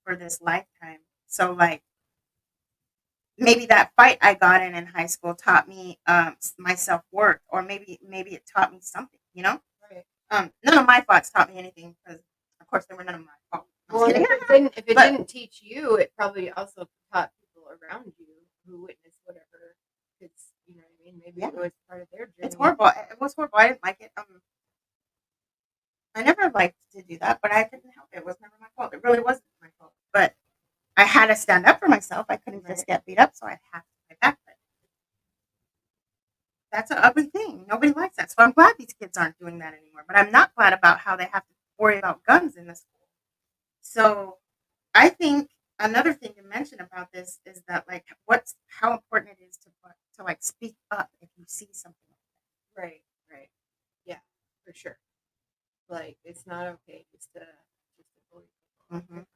Speaker 2: for this lifetime. So, like, maybe that fight I got in high school taught me my self-worth, or maybe it taught me something,
Speaker 1: Right.
Speaker 2: None of my fights taught me anything, because of course they were none of my fault. I'm
Speaker 1: Well,
Speaker 2: just
Speaker 1: and
Speaker 2: kidding.
Speaker 1: if it
Speaker 2: But-
Speaker 1: didn't teach you, it probably also taught people around you who witnessed whatever. It's you know what I mean. Maybe
Speaker 2: Yeah.
Speaker 1: it was part of their journey.
Speaker 2: It's horrible. It was horrible. I didn't like it. I never liked to do that, but I couldn't help it. It was never my fault. It really wasn't my fault. But I had to stand up for myself. I couldn't just
Speaker 1: Right.
Speaker 2: get beat up, so I had to fight back. But that's an ugly thing. Nobody likes that. So I'm glad these kids aren't doing that anymore. But I'm not glad about how they have to worry about guns in the school. So I think another thing to mention about this is that, like, how important it is to like speak up if you see something like that.
Speaker 1: Right. Yeah, for sure. Like it's not okay just to bully people.
Speaker 2: Mhm.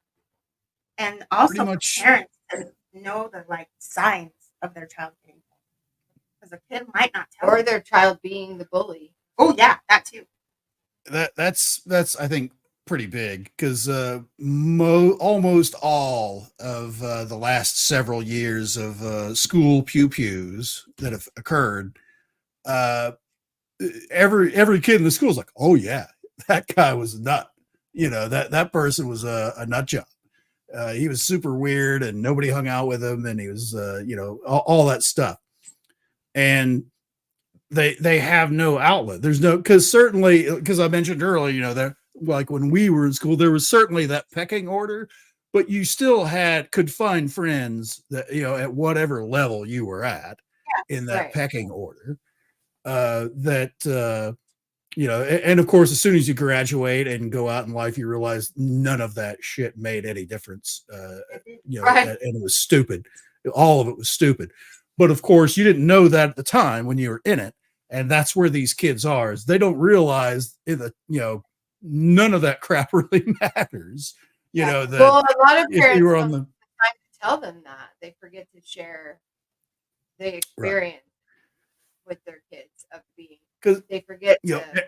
Speaker 2: And also
Speaker 3: Pretty
Speaker 2: for
Speaker 3: much.
Speaker 2: parents to know the, like, signs of their child getting bullied, because a kid might not tell
Speaker 1: Or
Speaker 2: you.
Speaker 1: their child being the bully.
Speaker 2: Oh yeah, that too.
Speaker 3: That's I think pretty big, because almost all of the last several years of school pew-pews that have occurred, uh, every kid in the school is like, oh yeah, that guy was a nut. That person was a nut job. He was super weird, and nobody hung out with him, and he was all that stuff. And they have no outlet. There's no, because certainly, because I mentioned earlier, that like when we were in school, there was certainly that pecking order, but you still could find friends that, at whatever level you were at in that
Speaker 1: Right.
Speaker 3: pecking order. And of course, as soon as you graduate and go out in life, you realize none of that shit made any difference.
Speaker 1: Right.
Speaker 3: And it was stupid. All of it was stupid. But of course, you didn't know that at the time when you were in it. And that's where these kids are. Is they don't realize none of that crap really matters. That
Speaker 1: Well, a lot of
Speaker 3: if
Speaker 1: parents
Speaker 3: you were
Speaker 1: don't
Speaker 3: on
Speaker 1: have
Speaker 3: the
Speaker 1: time to tell them that. They forget to share the experience with their kids of being.
Speaker 3: because
Speaker 1: They forget
Speaker 3: you know,
Speaker 1: to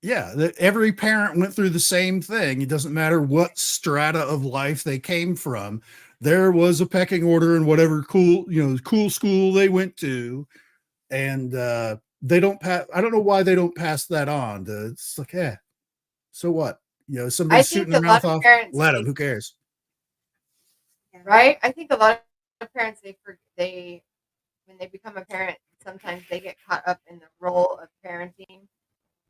Speaker 3: yeah, every parent went through the same thing. It doesn't matter what strata of life they came from. There was a pecking order in whatever cool school they went to, and they don't pass. I don't know why they don't pass that on. It's like, so what?
Speaker 1: I
Speaker 3: Somebody's
Speaker 1: think
Speaker 3: shooting
Speaker 1: a
Speaker 3: their
Speaker 1: lot
Speaker 3: mouth
Speaker 1: of
Speaker 3: off.
Speaker 1: parents
Speaker 3: Let them. Who cares?
Speaker 1: right? I think a lot of parents they when they become a parent, sometimes they get caught up in the role of parenting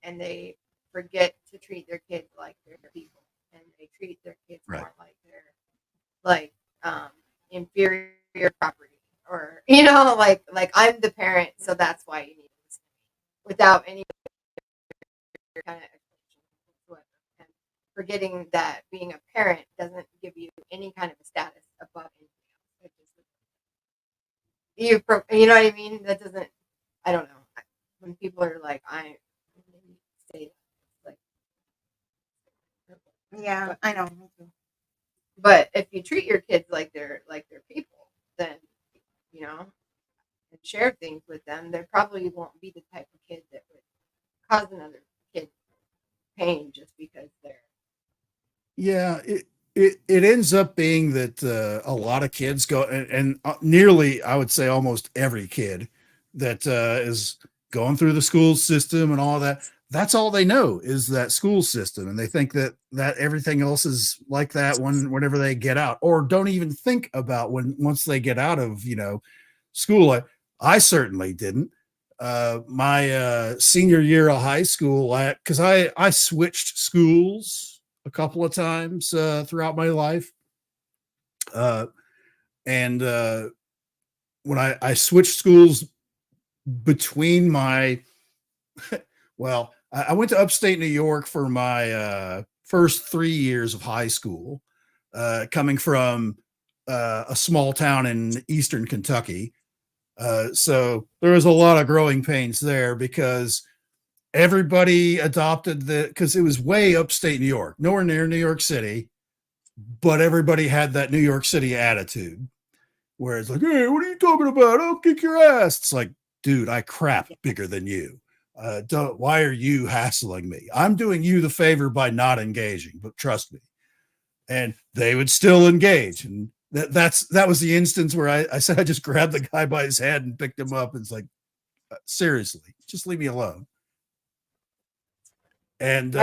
Speaker 1: and they forget to treat their kids like they're people, and they treat their kids
Speaker 3: Right.
Speaker 1: more like they're like inferior property, or like I'm the parent, so that's why you need to listen without any kind of explanation whatsoever. And forgetting that being a parent doesn't give you any kind of a status above anything else. You know what I mean? That doesn't. I don't know. When people are like, I say like,
Speaker 2: Yeah, I know. Me too.
Speaker 1: but if you treat your kids like they're people, then you know, and share things with them, they probably won't be the type of kid that would cause another kid pain just because they're.
Speaker 3: Yeah, it ends up being that a lot of kids go, and nearly, I would say almost every kid that is going through the school system and all that, that's all they know is that school system, and they think that everything else is like that whenever they get out, or don't even think about once they get out of school. I certainly didn't. My senior year of high school, because I switched schools a couple of times throughout my life. And when I switched schools between my, well, I went to upstate New York for my first 3 years of high school, coming from a small town in eastern Kentucky. So there was a lot of growing pains there because everybody adopted because it was way upstate New York, nowhere near New York City, but everybody had that New York City attitude where it's like, hey, what are you talking about? I'll kick your ass. It's like, dude, I crap bigger than you. Why are you hassling me? I'm doing you the favor by not engaging, but trust me. And they would still engage. And that was the instance where I said, I just grabbed the guy by his head and picked him up. And it's like, seriously, just leave me alone. And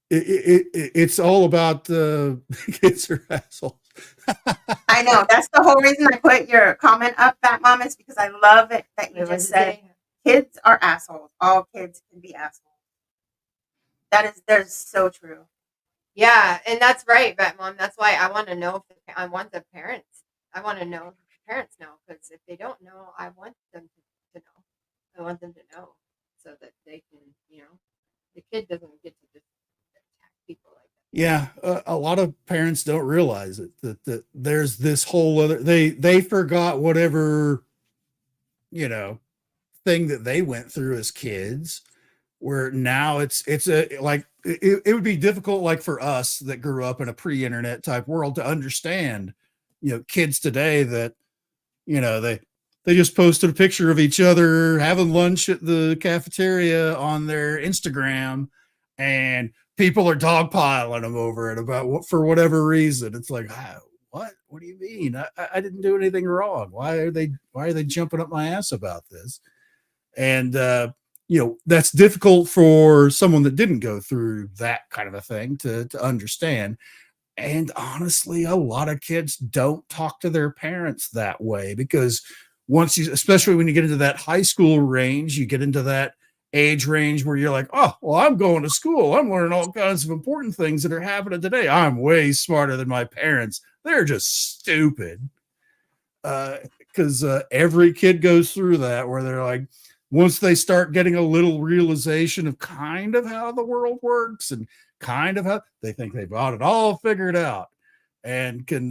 Speaker 3: it's all about kids are assholes.
Speaker 2: I know. That's the whole reason I put your comment up, Fat Mom, is because I love it that you just said kids are assholes. All kids can be assholes. That is so true.
Speaker 1: Yeah, and that's right, Fat Mom. That's why I want to know if I want the parents. I want to know if the parents know, because if they don't know, I want them to know. I want them to know so that they can, the kid doesn't get to just attack people like that.
Speaker 3: Yeah, a lot of parents don't realize it that there's this whole other they forgot whatever thing that they went through as kids, where now it's a like it would be difficult, like for us that grew up in a pre-internet type world, to understand kids today that they just posted a picture of each other having lunch at the cafeteria on their Instagram, and people are dogpiling them over it about for whatever reason. It's like, what do you mean? I didn't do anything wrong. Why are they jumping up my ass about this? And that's difficult for someone that didn't go through that kind of a thing to understand. And honestly, a lot of kids don't talk to their parents that way, because especially when you get into that high school range, you get into that age range where you're like, oh, well, I'm going to school. I'm learning all kinds of important things that are happening today. I'm way smarter than my parents. They're just stupid. Because every kid goes through that, where they're like, once they start getting a little realization of kind of how the world works and kind of how they think they've got it all figured out and can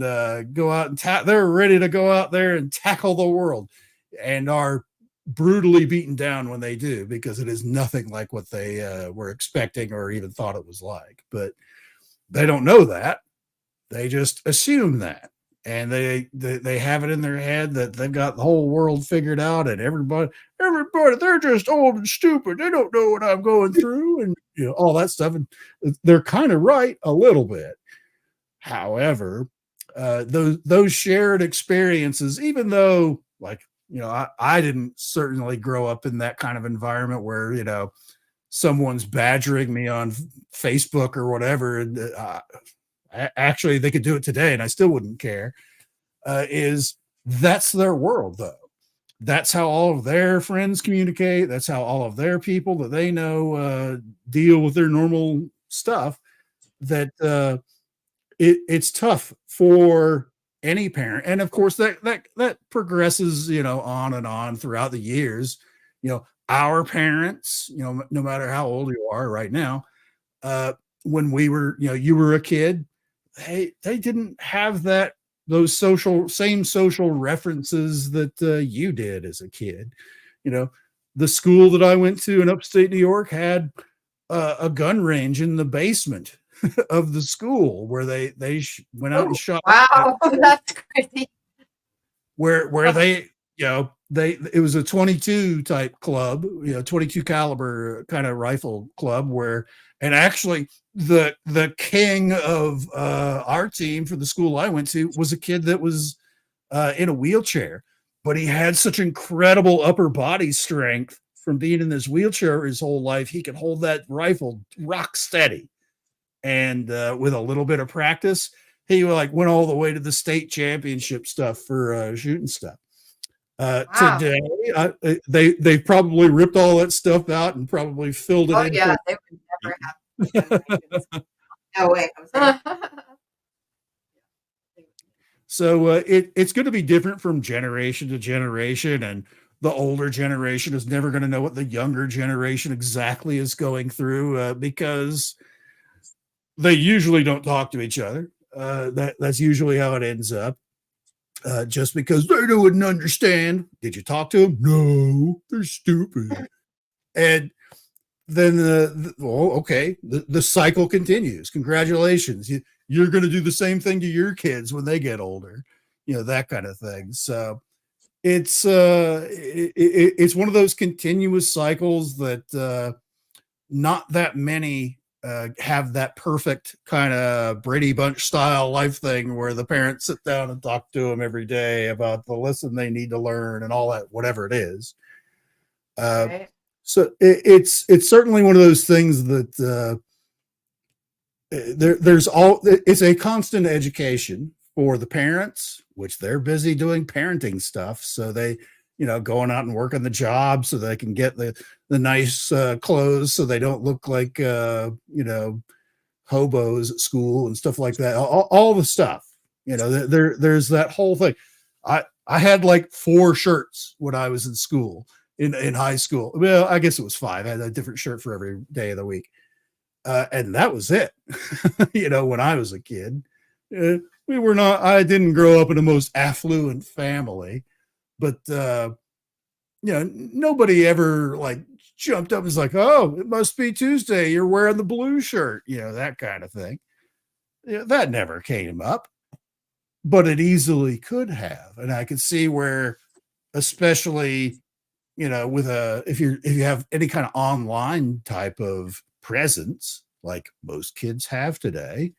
Speaker 3: go out and they're ready to go out there and tackle the world, and are brutally beaten down when they do, because it is nothing like what they were expecting or even thought it was like. But they don't know that. They just assume that. And they have it in their head that they've got the whole world figured out, and everybody, they're just old and stupid. They don't know what I'm going through, and all that stuff. And they're kind of right a little bit. However, those shared experiences, even though, like, I didn't certainly grow up in that kind of environment where someone's badgering me on Facebook or whatever, and actually they could do it today and I still wouldn't care. That's their world, though. That's how all of their friends communicate. That's how all of their people that they know deal with their normal stuff. That it's tough for any parent, and of course that progresses on and on throughout the years. our parents, no matter how old you are right now, uh, when we were, you were a kid, they didn't have those same social references that you did as a kid. You know, the school that I went to in upstate New York had a gun range in the basement of the school where they went out and
Speaker 1: Oh,
Speaker 3: shot
Speaker 1: wow, that's crazy.
Speaker 3: where they it was a 22 type club, 22 caliber kind of rifle club where, and actually the king of our team for the school I went to was a kid that was in a wheelchair, but he had such incredible upper body strength from being in this wheelchair his whole life. He could hold that rifle rock steady, and with a little bit of practice, he went all the way to the state championship stuff for shooting stuff.
Speaker 1: Wow.
Speaker 3: Today, they probably ripped all that stuff out and probably filled it
Speaker 1: Oh
Speaker 3: in.
Speaker 1: yeah, they would never have generations.
Speaker 2: No way, Jose.
Speaker 3: So it's going to be different from generation to generation, and the older generation is never going to know what the younger generation exactly is going through because they usually don't talk to each other. That's usually how it ends up. Just because they wouldn't understand. Did you talk to them? No, they're stupid. And then okay, the cycle continues. Congratulations, you're going to do the same thing to your kids when they get older, that kind of thing. So it's it's one of those continuous cycles that not that many have that perfect kind of Brady Bunch style life thing where the parents sit down and talk to them every day about the lesson they need to learn and all that, whatever it is.
Speaker 1: Right.
Speaker 3: So it's certainly one of those things that it's a constant education for the parents, which they're busy doing parenting stuff. So they, going out and working the job so they can get the nice clothes so they don't look like, hobos at school and stuff like that. All the stuff, there's that whole thing. I had like 4 shirts when I was in school, in high school. Well, I guess it was 5. I had a different shirt for every day of the week. And that was it. When I was a kid, I didn't grow up in the most affluent family, but, nobody ever jumped up and was like, oh, it must be Tuesday. You're wearing the blue shirt, that kind of thing. That never came up, but it easily could have. And I could see where, especially, with if you have any kind of online type of presence, like most kids have today,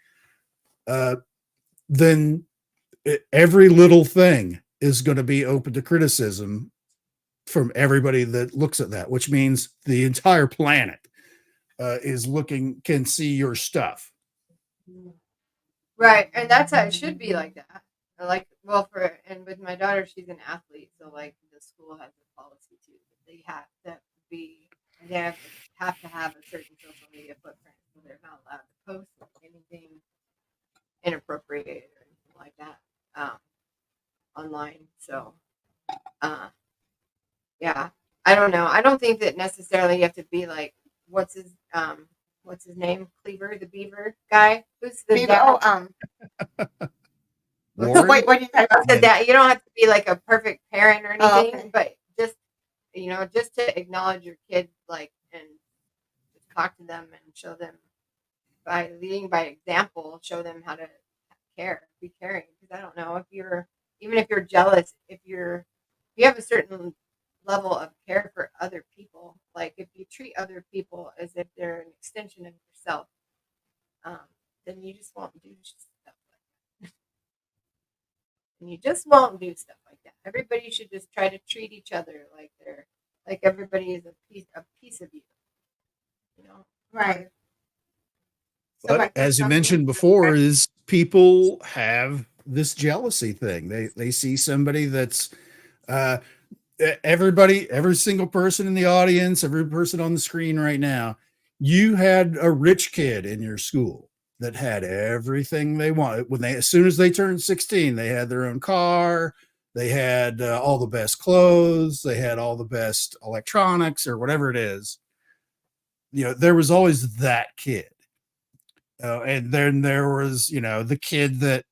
Speaker 3: then every little thing is going to be open to criticism from everybody that looks at that, which means the entire planet can see your stuff.
Speaker 1: Right, and that's how it should be like that. And with my daughter, she's an athlete, so like the school has a policy too. They have to have a certain social media footprint, so they're not allowed to post anything inappropriate or anything like that online. So, yeah, I don't know. I don't think that necessarily you have to be like what's his name, Cleaver the Beaver guy. Who's the
Speaker 2: Maybe,
Speaker 1: dad?
Speaker 2: Wait, what are you talking about?
Speaker 1: So that you don't have to be like a perfect parent or anything,
Speaker 2: Okay.
Speaker 1: but just to acknowledge your kids, and talk to them and show them by leading by example, show them how to be caring. Because I don't know if you're jealous, if you have a certain level of care for other people, like if you treat other people as if they're an extension of yourself, then you just won't do stuff like that. And you just won't do stuff like that. Everybody should just try to treat each other like everybody is a piece of you.
Speaker 2: Right.
Speaker 3: But as you mentioned before, is people have this jealousy thing. They see somebody that's every single person in the audience, every person on the screen right now, you had a rich kid in your school that had everything they wanted. As soon as they turned 16, they had their own car, They had all the best clothes. They had all the best electronics or whatever it is. There was always that kid. And then there was, the kid that,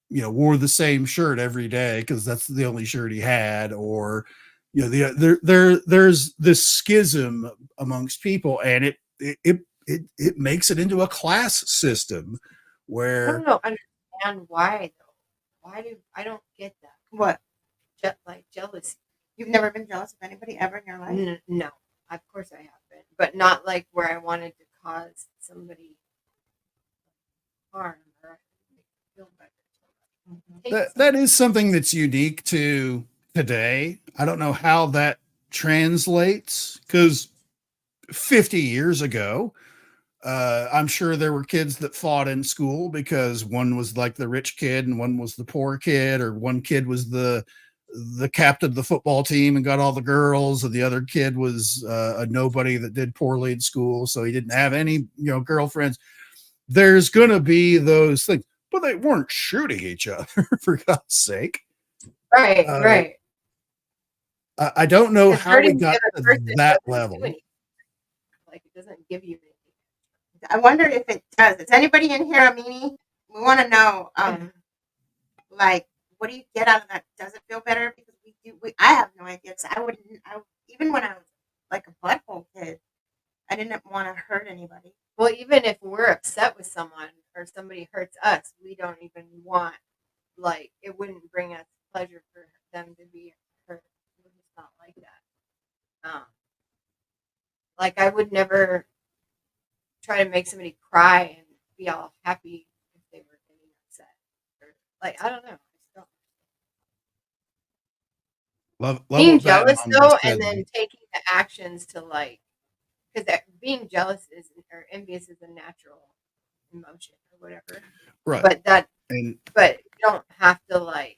Speaker 3: wore the same shirt every day because that's the only shirt he had, or, there's this schism amongst people, and it makes it into a class system
Speaker 1: I
Speaker 3: where
Speaker 1: don't understand why though. Why do I don't get that?
Speaker 2: What?
Speaker 1: Like jealousy.
Speaker 2: You've never been jealous of anybody ever in your life?
Speaker 1: No, of course I have been, but not like where I wanted to cause somebody harm or feel better.
Speaker 3: that is something that's unique to today. I don't know how that translates, because 50 years ago, I'm sure there were kids that fought in school because one was like the rich kid and one was the poor kid, or one kid was the captain of the football team and got all the girls, and the other kid was a nobody that did poorly in school, so he didn't have any girlfriends. There's gonna be those things, but they weren't shooting each other for God's sake.
Speaker 1: Right, right.
Speaker 3: I don't know how we
Speaker 1: hurting the
Speaker 3: got
Speaker 1: other
Speaker 3: to
Speaker 1: person
Speaker 3: that
Speaker 1: doesn't do
Speaker 3: level.
Speaker 1: anything. Like, it doesn't give you anything.
Speaker 2: I wonder if it does. Is anybody in here a meanie? We want to know, like, what do you get out of that? Does it feel better? Because I have no idea. Because even when I was like a butthole kid, I didn't want to hurt anybody.
Speaker 1: Well, even if we're upset with someone or somebody hurts us, we don't even want, like, it wouldn't bring us pleasure for them to be hurt. It's not like that. Like, I would never try to make somebody cry and be all happy if they were getting upset. Or, like, I don't know.
Speaker 3: Love
Speaker 1: Being
Speaker 3: what Bad
Speaker 1: jealous
Speaker 3: Mom
Speaker 1: though,
Speaker 3: just said.
Speaker 1: and then taking the actions to, like, because being jealous or envious is a natural emotion or whatever.
Speaker 3: Right.
Speaker 1: But
Speaker 3: And
Speaker 1: but you don't have to, like,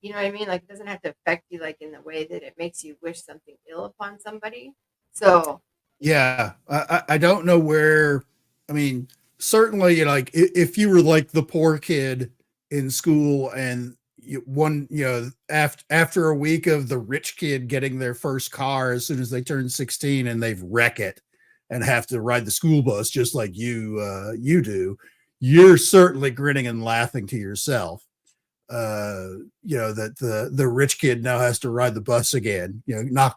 Speaker 1: you know what I mean? Like, it doesn't have to affect you, like, in the way that it makes you wish something ill upon somebody. So
Speaker 3: yeah, I don't know where. I mean, certainly, like if you were like the poor kid in school, and after a week of the rich kid getting their first car as soon as they turn 16, and they've wrecked it and have to ride the school bus just like you do, you're certainly grinning and laughing to yourself. That the rich kid now has to ride the bus again,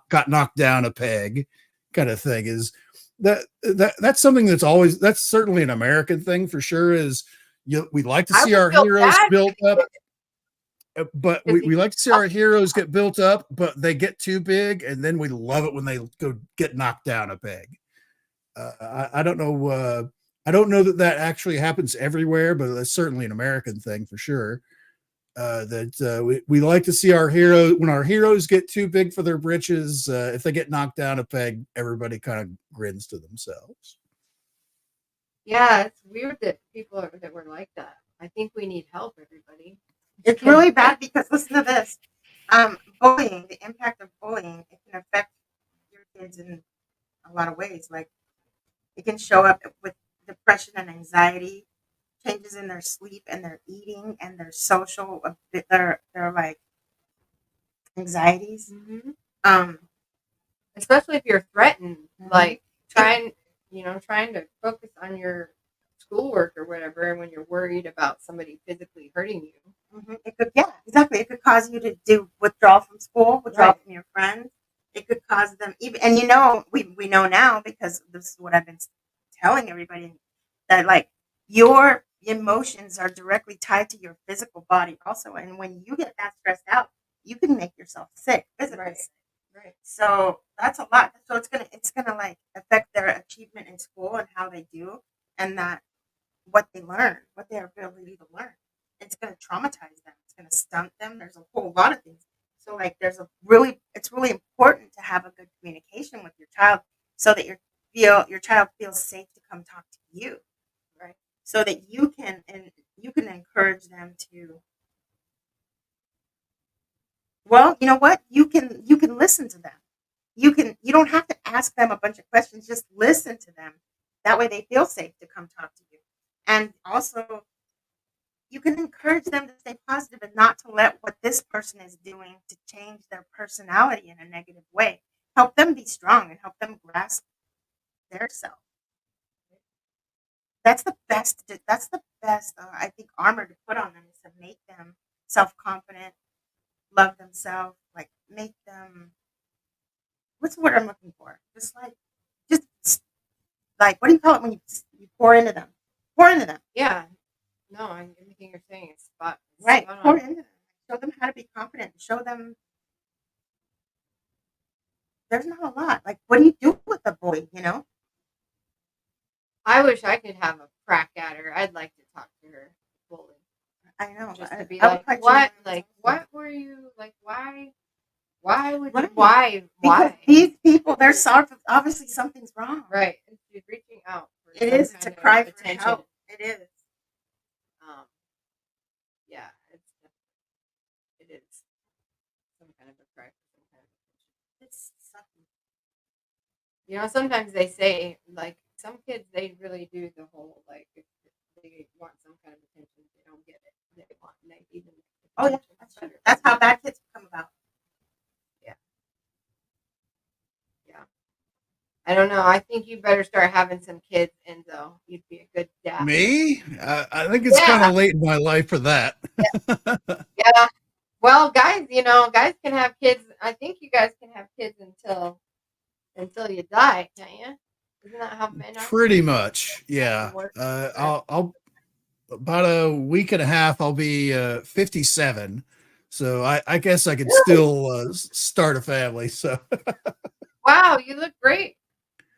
Speaker 3: got knocked down a peg, kind of thing. Is that's something that's certainly an American thing for sure. Is we like to
Speaker 1: I
Speaker 3: see
Speaker 1: would
Speaker 3: our
Speaker 1: feel
Speaker 3: heroes
Speaker 1: bad
Speaker 3: built up, but
Speaker 1: because
Speaker 3: we like to see our heroes get built up, but they get too big, and then we love it when they go get knocked down a peg. I don't know. I don't know that actually happens everywhere, but that's certainly an American thing for sure. We like to see our heroes, when our heroes get too big for their britches, if they get knocked down a peg, everybody kind of grins to themselves.
Speaker 1: Yeah, it's weird that people that were like that. I think we need help, everybody.
Speaker 2: It's really bad because listen to this. Bullying, the impact of bullying, it can affect your kids in a lot of ways. Like, it can show up with depression and anxiety, changes in their sleep and their eating and their social, their like anxieties.
Speaker 1: Mm-hmm. Especially if you're threatened, like trying to focus on your schoolwork or whatever when you're worried about somebody physically hurting you.
Speaker 2: It could, yeah, exactly. It could cause you to do withdrawal from school, withdrawal from your friends. It could cause them even, and we know now, because this is what I've been telling everybody, that like your emotions are directly tied to your physical body also, and when you get that stressed out, you can make yourself sick physically.
Speaker 1: Right.
Speaker 2: So that's a lot. So it's gonna like affect their achievement in school and how they do, and that what they learn, what their ability to learn. It's gonna traumatize them. It's gonna stunt them. There's a whole lot of things. So like it's really important to have a good communication with your child, so that your child feels safe to come talk to you, right? So that you can encourage them to. Well, you know what? You can listen to them. You don't have to ask them a bunch of questions. Just listen to them. That way they feel safe to come talk to you. And also, you can encourage them to stay positive and not to let what this person is doing to change their personality in a negative way. Help them be strong and help them grasp their self. That's the best. That's the best. I think armor to put on them is to make them self-confident, love themselves, like make them. What's the word I'm looking for? Just like what do you call it when you pour into them? Pour into them.
Speaker 1: Yeah. No, everything you're saying is spot
Speaker 2: Right.
Speaker 1: on.
Speaker 2: Pour into them. Show them how to be confident. Show them there's not a lot. Like, what do you do with a bully? You know?
Speaker 1: I wish I could have a crack at her. I'd like to talk to her fully.
Speaker 2: I know.
Speaker 1: Just to be
Speaker 2: I would
Speaker 1: like,
Speaker 2: like to
Speaker 1: what?
Speaker 2: know.
Speaker 1: Like, what were you like? Why? Why would you?
Speaker 2: Right.
Speaker 1: Why?
Speaker 2: Because
Speaker 1: Why?
Speaker 2: these people, there's obviously something's wrong.
Speaker 1: Right. And she's reaching out. For
Speaker 2: It
Speaker 1: some
Speaker 2: is. It's a
Speaker 1: kind of
Speaker 2: cry for
Speaker 1: attention.
Speaker 2: help. It is.
Speaker 1: Yeah, it is some kind of a cry for some kind of attention.
Speaker 2: It's something.
Speaker 1: You know, sometimes they say like some kids they really do the whole like if they want some kind of attention, they don't get it. They want they even.
Speaker 2: Oh yeah, that's true. That's how bad kids come about.
Speaker 1: I don't know. I think you better start having some kids, Enzo. You'd be a good dad.
Speaker 3: Me? I think it's kind of late in my life for that.
Speaker 1: Yeah. Well, guys, guys can have kids. I think you guys can have kids until you die, can't you? Isn't that how men are?
Speaker 3: Pretty much, yeah. I'll about a week and a half. I'll be 57, so I guess I could still start a family. So,
Speaker 1: Wow, you look great.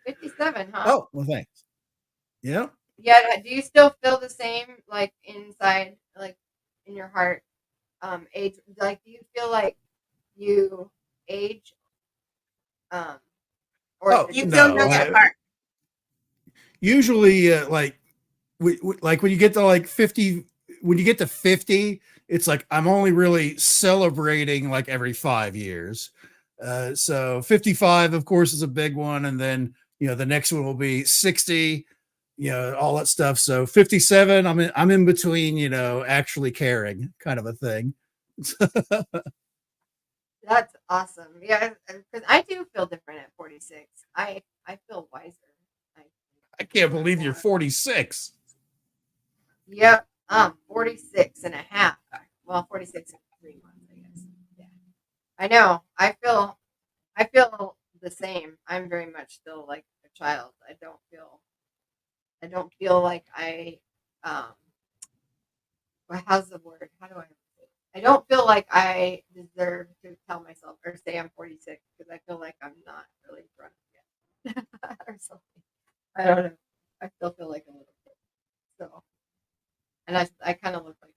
Speaker 1: 57, huh?
Speaker 3: oh well, thanks. Yeah.
Speaker 1: Yeah. Do you still feel the same, like inside, like in your heart? Age, like, do you feel like you age? Or
Speaker 3: Oh,
Speaker 1: is it
Speaker 2: You
Speaker 1: just
Speaker 2: feel
Speaker 3: no,
Speaker 2: young at heart.
Speaker 3: usually, like like when you get to like 50, when you get to 50, it's like I'm only really celebrating like every 5 years. So 55, of course, is a big one, and then the next one will be 60, all that stuff. So 57, I'm in between, actually caring kind of a thing.
Speaker 1: That's awesome. Yeah, because I do feel different at 46. I feel wiser.
Speaker 3: I can't believe you're 46.
Speaker 1: Yep. 46 and a half. Well, 46 and 3 months, I guess. Yeah. I know. I feel the same. I'm very much still like a child. I don't feel like well, how's the word? How do I say it? I don't feel like I deserve to tell myself or say I'm 46 because I feel like I'm not really grown up yet or something. I don't know. I still feel like a little kid. So, and I kind of look like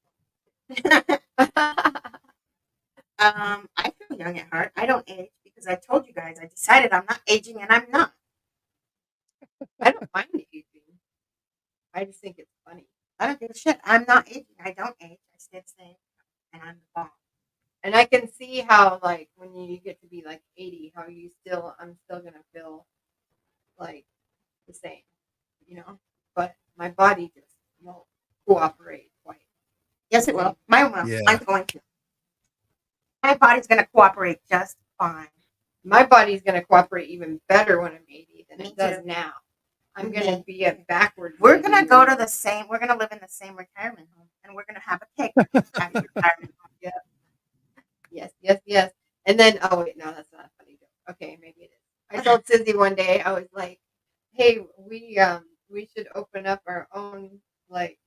Speaker 2: I feel young at heart. I don't age because I told you guys I decided I'm not aging and I'm not.
Speaker 1: I don't mind aging. I just think it's funny.
Speaker 2: I don't give a shit. I'm not aging. I don't age. I stay the same. And I'm the bomb.
Speaker 1: And I can see how, like, when you get to be like 80, how I'm still gonna feel like the same, But my body just won't cooperate quite.
Speaker 2: Yes, it will. Mine will.
Speaker 3: Yeah.
Speaker 2: Mine's going to. My body's going to cooperate just fine.
Speaker 1: My body's gonna cooperate even better when I'm 80 than
Speaker 2: Me
Speaker 1: it does
Speaker 2: too.
Speaker 1: now. I'm gonna be a backward.
Speaker 2: We're going to go to we're going to live in the same retirement home and we're going to have a cake at the retirement home.
Speaker 1: Yeah. Yes. And then, oh wait, no, that's not a funny joke. Okay, maybe it is. I told Susie one day, I was like, hey, we should open up our own like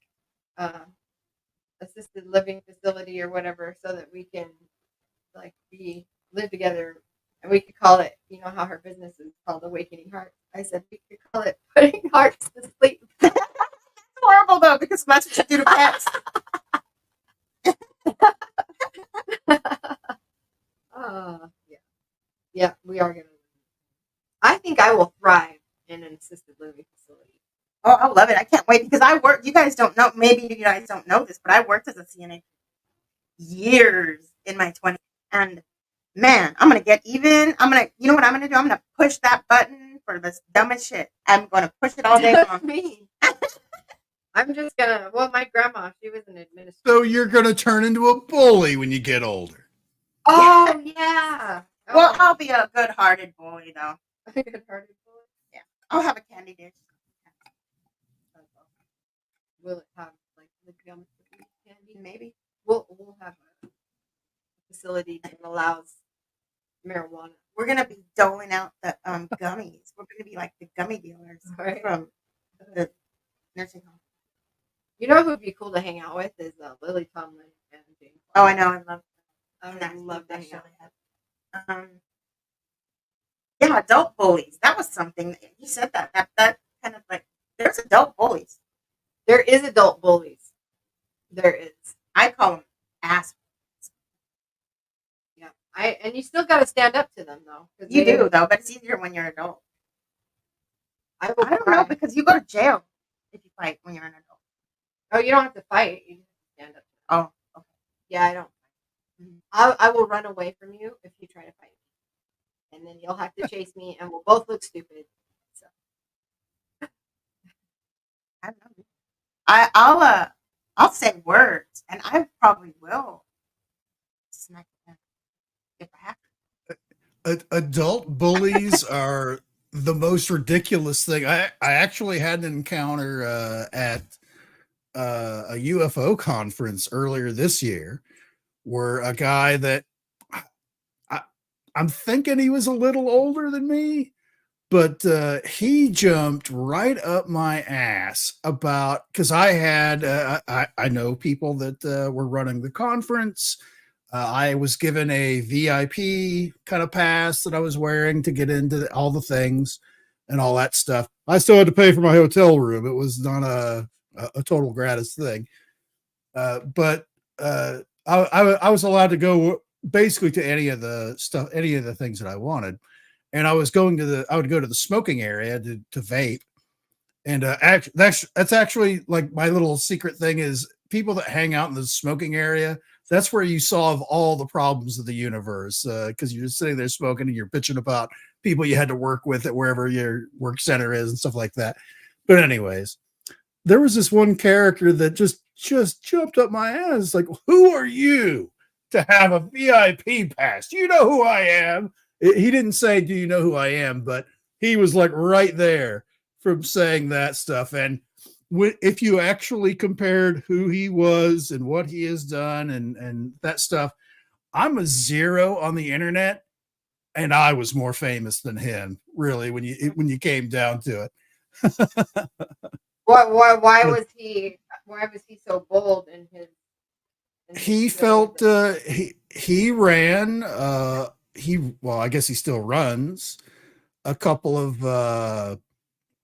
Speaker 1: assisted living facility or whatever so that we can like live together and we could call it, how her business is called Awakening Hearts. I said we could call it Putting Hearts to Sleep.
Speaker 2: It's horrible though because that's what you do to pets.
Speaker 1: Yeah, we are gonna. I think I will thrive in an assisted living facility.
Speaker 2: Oh, I love it. I can't wait because I work. You guys don't know. Maybe you guys don't know this, but I worked as a CNA years in my 20s. And man, I'm going to get even. You know what I'm going to do? I'm going to push that button for the dumbest shit. I'm going to push it all day long.
Speaker 1: Me. I'm just gonna. Well, my grandma, she was an administrator.
Speaker 3: So you're gonna turn into a bully when you get older.
Speaker 1: Oh yeah.
Speaker 2: Well,
Speaker 1: Oh,
Speaker 2: I'll be a good-hearted boy, though.
Speaker 1: good-hearted boy.
Speaker 2: Yeah, I'll have a candy dish.
Speaker 1: Will it have like the gum candy?
Speaker 2: Maybe.
Speaker 1: We'll have a facility that allows marijuana.
Speaker 2: We're gonna be doling out the gummies. We're gonna be like the gummy dealers
Speaker 1: Right.
Speaker 2: from the nursing home.
Speaker 1: You know who'd be cool to hang out with is Lily Tomlin and James.
Speaker 2: Oh, I know. I love.
Speaker 1: I
Speaker 2: that.
Speaker 1: would love to
Speaker 2: that
Speaker 1: hang
Speaker 2: show
Speaker 1: out.
Speaker 2: they had. Yeah, adult bullies. That was something. You said that. That kind of like there's adult bullies.
Speaker 1: There is adult bullies. There is.
Speaker 2: I call them assholes.
Speaker 1: Yeah. And you still got to stand up to them though. 'cause
Speaker 2: You
Speaker 1: they-
Speaker 2: do though, but it's easier when you're an adult.
Speaker 1: I
Speaker 2: I don't know because you go to jail if you fight when you're an adult.
Speaker 1: Oh, you don't have to fight. You just stand up.
Speaker 2: Oh, okay.
Speaker 1: Yeah, I don't. I will run away from you if you try to fight me, and then you'll have to chase me, and we'll both look stupid. So
Speaker 2: I don't know. I'll say words, and I probably will smack them if I have to.
Speaker 3: Adult bullies are the most ridiculous thing. I actually had an encounter at a UFO conference earlier this year where a guy that I'm thinking he was a little older than me, but he jumped right up my ass about because I had I know people that were running the conference. I was given a VIP kind of pass that I was wearing to get into all the things and all that stuff. I still had to pay for my hotel room. It was not a total gratis thing. But I was allowed to go basically to any of the stuff, any of the things that I wanted. And I would go to the smoking area to vape. And that's actually like my little secret thing is people that hang out in the smoking area. That's where you solve all the problems of the universe because you're just sitting there smoking and you're bitching about people you had to work with at wherever your work center is and stuff like that. But anyways, there was this one character that just jumped up my ass. Like, who are you to have a VIP pass? Do you know who I am? He didn't say, do you know who I am? But he was like right there from saying that stuff. And if you actually compared who he was and what he has done and that stuff, I'm a zero on the internet, and I was more famous than him, really, when you came down to it.
Speaker 1: why was he so bold in his?
Speaker 3: He felt he ran I guess he still runs a couple of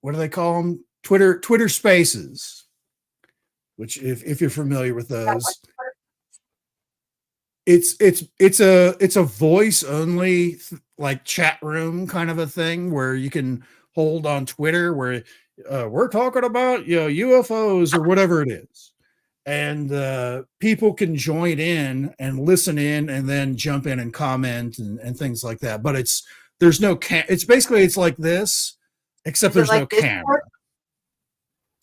Speaker 3: what do they call them? Twitter Spaces, which if you're familiar with those, it's a voice only like chat room kind of a thing where you can hold on Twitter where we're talking about UFOs or whatever it is, and people can join in and listen in and then jump in and comment and things like that. But there's no it's basically it's like this, except there's no camera.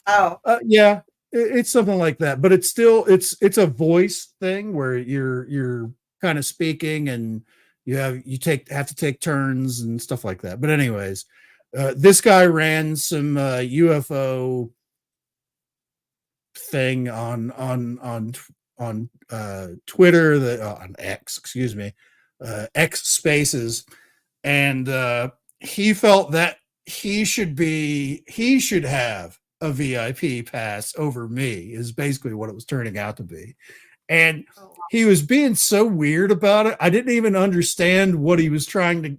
Speaker 2: Oh,
Speaker 3: yeah, it's something like that, but it's still it's a voice thing where you're kind of speaking and you have to take turns and stuff like that. But anyways, this guy ran some UFO thing on Twitter, on X, excuse me, X Spaces, and he felt that he should have a VIP pass over me is basically what it was turning out to be. And he was being so weird about it. I didn't even understand what he was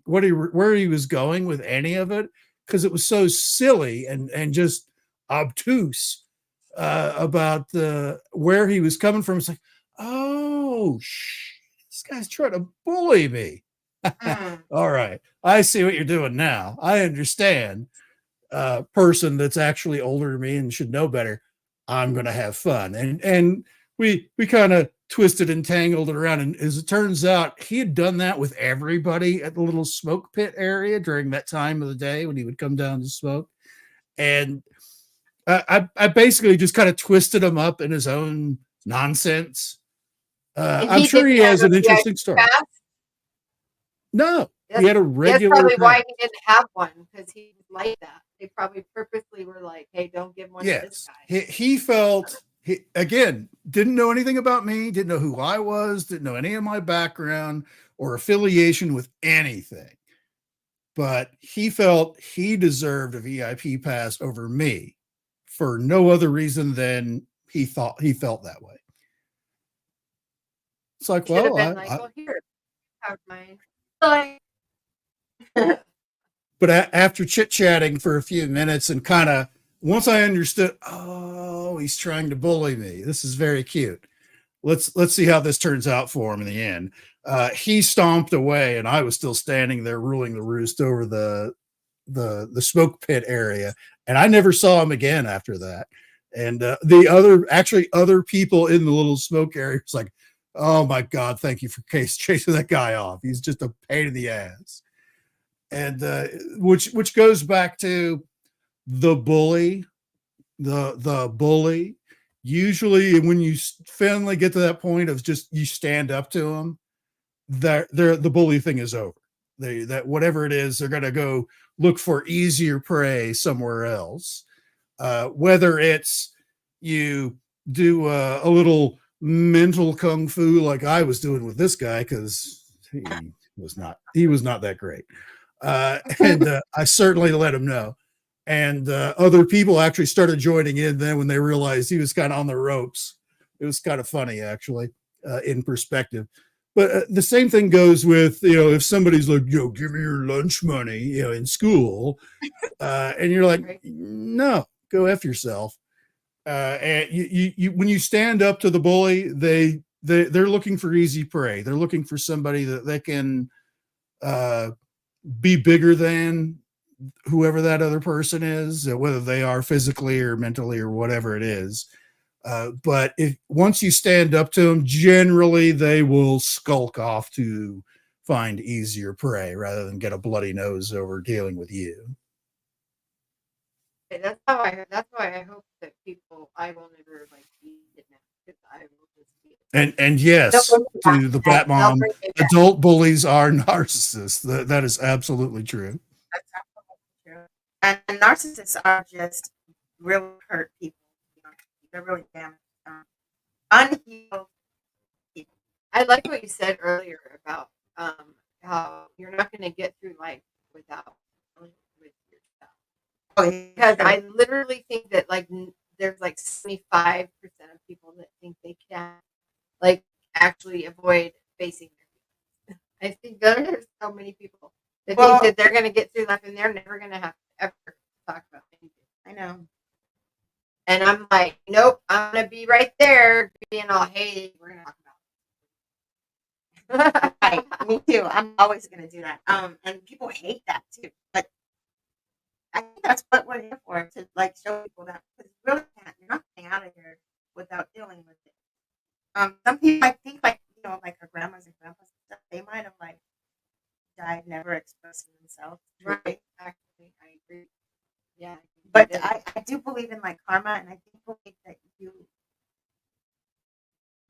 Speaker 3: where he was going with any of it because it was so silly and just obtuse about where he was coming from. It's like, oh, this guy's trying to bully me. All right, I see what you're doing now. I understand. Person that's actually older than me and should know better. I'm going to have fun, and we kind of twisted and tangled it around. And as it turns out, he had done that with everybody at the little smoke pit area during that time of the day when he would come down to smoke. And I basically just kind of twisted him up in his own nonsense.
Speaker 1: And
Speaker 3: I'm
Speaker 1: he
Speaker 3: sure he
Speaker 1: didn't have
Speaker 3: has
Speaker 1: a
Speaker 3: an interesting
Speaker 1: VIP
Speaker 3: story.
Speaker 1: pass.
Speaker 3: No, he
Speaker 1: That's
Speaker 3: had a
Speaker 1: that's
Speaker 3: regular
Speaker 1: probably why
Speaker 3: pass.
Speaker 1: he didn't have one, because he was like that. They probably purposely were like, "Hey, don't give one to this
Speaker 3: Yes,
Speaker 1: guy."
Speaker 3: he felt he again didn't know anything about me, didn't know who I was, didn't know any of my background or affiliation with anything. But he felt he deserved a VIP pass over me for no other reason than he felt that way. It's like,
Speaker 1: Should have
Speaker 3: well,
Speaker 1: been like, "Well, here, have mine." Like,
Speaker 3: but after chit chatting for a few minutes and kind of once I understood, oh, he's trying to bully me. This is very cute. Let's see how this turns out for him in the end. He stomped away, and I was still standing there ruling the roost over the smoke pit area, and I never saw him again after that. And other people in the little smoke area was like, "Oh my god, thank you for chasing that guy off. He's just a pain in the ass." And which goes back to the bully, the bully. Usually, when you finally get to that point of just you stand up to them, the bully thing is over. That whatever it is, they're gonna go look for easier prey somewhere else. Whether it's you do a little mental kung fu like I was doing with this guy because he was not that great, and I certainly let him know. And other people actually started joining in then when they realized he was kind of on the ropes. It was kind of funny actually, in perspective. But the same thing goes with, if somebody's like, give me your lunch money, in school, and you're like,
Speaker 1: right?
Speaker 3: no, go F yourself. And you when you stand up to the bully, they're looking for easy prey. They're looking for somebody that they can uh, be bigger than whoever that other person is, whether they are physically or mentally or whatever it is. But if once you stand up to them, generally they will skulk off to find easier prey rather than get a bloody nose over dealing with you.
Speaker 1: That's why I hope that I will never like be kidnapped, because I will just be.
Speaker 3: And
Speaker 2: They'll
Speaker 3: yes,
Speaker 2: bring you back.
Speaker 3: to the Bat
Speaker 1: They'll
Speaker 3: Mom,
Speaker 1: bring me back.
Speaker 3: adult bullies are narcissists. That is absolutely true.
Speaker 2: That's absolutely true. And narcissists are just really hurt people. They're really damaged, unhealed people.
Speaker 1: I like what you said earlier about how you're not going to get through life without dealing with yourself.
Speaker 2: Oh,
Speaker 1: Because
Speaker 2: yeah.
Speaker 1: I literally think that there's like 75% of people that think they can like actually avoid facing their feelings. I think there's so many people that think that they're going to get through life and they're never going to have to ever talk about anything.
Speaker 2: I know.
Speaker 1: And I'm like, nope, I'm going to be right there being all, hey, we're going to talk about it.
Speaker 2: Right. Me too. I'm always going to do that. And people hate that too. But I think that's what we're here for, to like show people that, because you really can't. You're not getting out of here without dealing with it. Some people, I think, like like our grandmas and grandpas and stuff, they might have like died never expressing themselves.
Speaker 1: Right. Actually, I agree. Yeah.
Speaker 2: But I do believe in like karma, and I do believe that you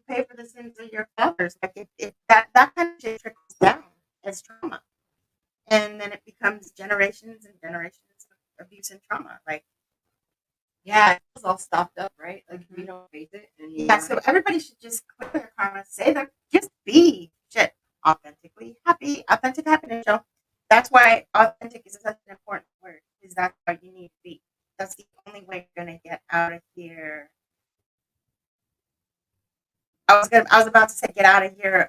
Speaker 2: pay for the sins of your fathers. Like if that kind of shit trickles down as trauma, and then it becomes generations and generations of abuse and trauma. Like,
Speaker 1: yeah, it's all stopped up, right? Like if you don't face it, and
Speaker 2: yeah, so everybody should just clear their karma, say that, just be shit authentically happy, authentic happiness. Show. That's why authentic is such an important word. Is that's how you need to be. That's the only way you're gonna get out of here. I was about to say get out of here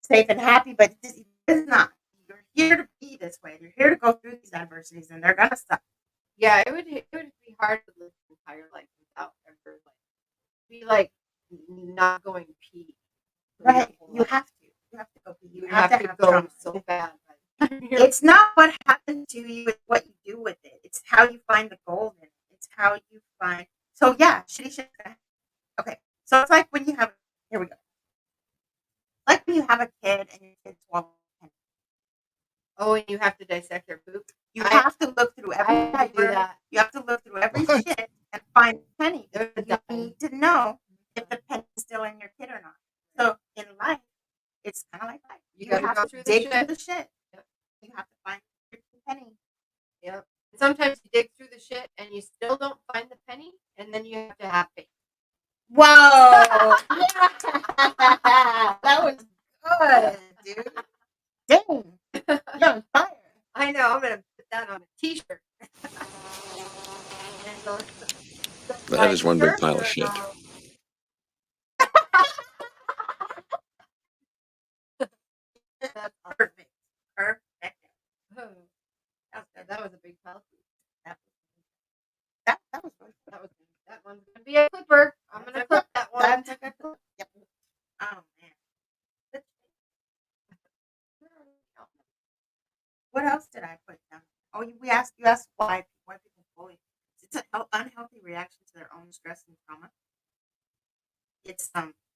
Speaker 2: safe and happy, but it's not. You're here to be this way. You're here to go through these adversities, and they're gonna suck.
Speaker 1: yeah, it would be hard to live an entire life without ever be not going pee.
Speaker 2: Right. You have to. You have to go pee.
Speaker 1: You have to
Speaker 2: have
Speaker 1: go
Speaker 2: trauma.
Speaker 1: so bad.
Speaker 2: It's not what happened to you, it's what you do with it. It's how you find the gold in it. It's how you find. So yeah, shitty shit. Okay. So it's like when you have. Here we go. Like when you have a kid and your kid swallows.
Speaker 1: Oh, and you have to dissect their poop.
Speaker 2: You have to look through every
Speaker 1: I do
Speaker 2: diaper.
Speaker 1: that.
Speaker 2: You have to look through every
Speaker 3: What?
Speaker 2: shit and find a penny.
Speaker 1: There's a
Speaker 2: You
Speaker 1: dime.
Speaker 2: need to know if the penny is still in your kid or not. So in life, it's kind of like that.
Speaker 1: You
Speaker 2: You
Speaker 1: gotta
Speaker 2: have
Speaker 1: go
Speaker 2: to
Speaker 1: through the
Speaker 2: dig
Speaker 1: shit.
Speaker 2: through the shit.
Speaker 1: Yep.
Speaker 2: You have to find your penny.
Speaker 1: Yep. Sometimes you dig through the shit and you still don't find the penny, and then you have to have faith.
Speaker 2: Whoa! That was good, dude. Dang, you're on fire.
Speaker 1: I know. I'm gonna put that on a T-shirt.
Speaker 4: That is one big pile of shit.
Speaker 1: That's
Speaker 2: Perfect. Perfect.
Speaker 1: that was a big pile.
Speaker 2: That was good.
Speaker 1: That one's gonna be a clipper. I'm gonna clip that one.
Speaker 2: That's a good one. Yep. Oh man. What else did I put down? Oh, you asked why people bully. It's an unhealthy reaction to their own stress and trauma. It's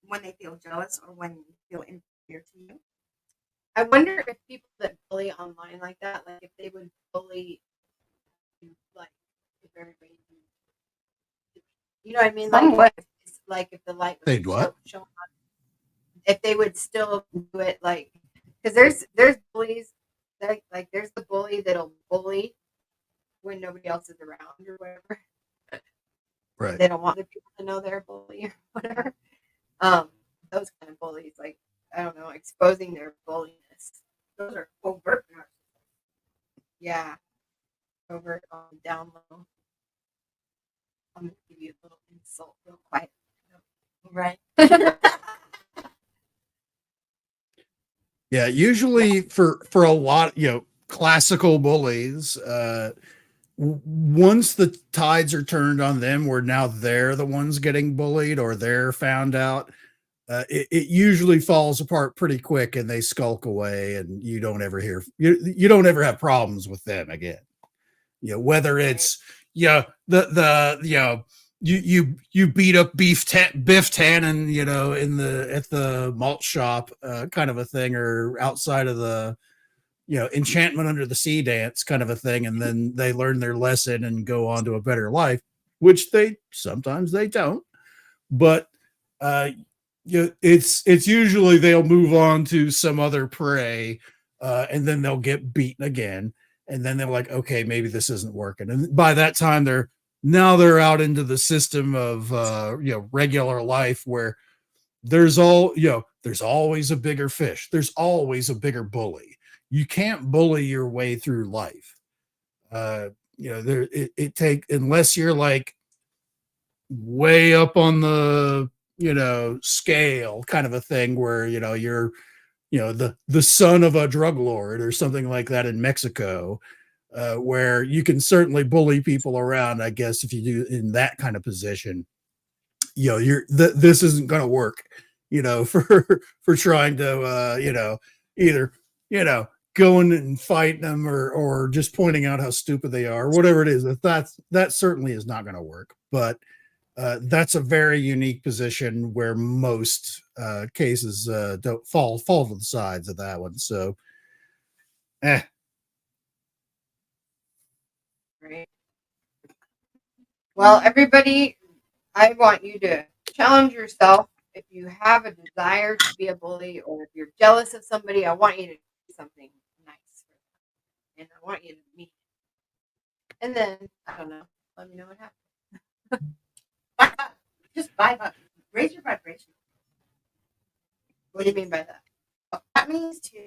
Speaker 2: when they feel jealous or when you feel inferior to you.
Speaker 1: I wonder if people that bully online like that, like if they would bully, like if everybody, you know what I mean? Like,
Speaker 2: Somewhat.
Speaker 1: it's like if the light was
Speaker 3: They'd what?
Speaker 1: showing on, if they would still do it, like, because there's bullies, like there's the bully that'll bully when nobody else is around or whatever.
Speaker 3: Right.
Speaker 1: They don't want the people to know they're a bully or whatever. Those kind of bullies, like, I don't know, exposing their bulliness. Those are overt narcissists. Yeah. Overt on down low. I'm gonna give you a little insult real quiet.
Speaker 2: Right.
Speaker 3: Yeah, usually for a lot, classical bullies, once the tides are turned on them, where now they're the ones getting bullied or they're found out, it usually falls apart pretty quick and they skulk away, and you don't ever you don't ever have problems with them again. Whether it's you beat up Biff Tannen, at the malt shop, kind of a thing, or outside of the enchantment under the sea dance kind of a thing, and then they learn their lesson and go on to a better life, which sometimes they don't, but it's usually they'll move on to some other prey, and then they'll get beaten again, and then they're like, okay, maybe this isn't working, and by that time they're out into the system of regular life, where there's always a bigger fish, there's always a bigger bully. You can't bully your way through life. Unless you're like way up on the scale kind of a thing, where you're the son of a drug lord or something like that in Mexico, where you can certainly bully people around, I guess, if you do in that kind of position. This isn't going to work, for trying to either going and fighting them, or just pointing out how stupid they are, whatever it is. That certainly is not going to work. But that's a very unique position where most cases don't fall to the sides of that one. So,
Speaker 1: Right. Well, everybody, I want you to challenge yourself. If you have a desire to be a bully, or if you're jealous of somebody, I want you to do something nice for them. And I want you to meet. And then, I don't know, let me know what happens.
Speaker 2: Just vibe up. Raise your vibration.
Speaker 1: What do you mean by that?
Speaker 2: That means to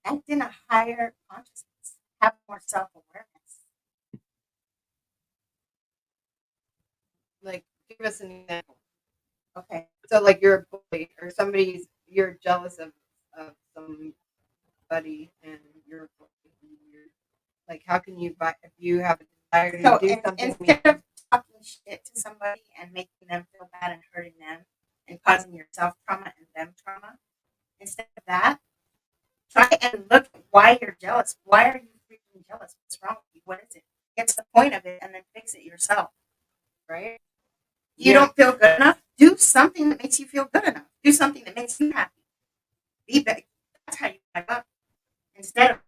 Speaker 2: act in a higher consciousness, have more self-awareness.
Speaker 1: Like, give us an example.
Speaker 2: Okay.
Speaker 1: So, like, you're a bully, or you're jealous of somebody, and you're a bully. Like, how can you, if you have a desire to do something,
Speaker 2: instead of talking shit to somebody and making them feel bad and hurting them and causing yourself trauma and them trauma, instead of that, try and look at why you're jealous. Why are you freaking jealous? What's wrong with you? What is it? Get to the point of it and then fix it yourself.
Speaker 1: right?
Speaker 2: You don't feel good enough? Do something that makes you feel good enough. Do something that makes you happy. Be big. That's how you back up. Instead of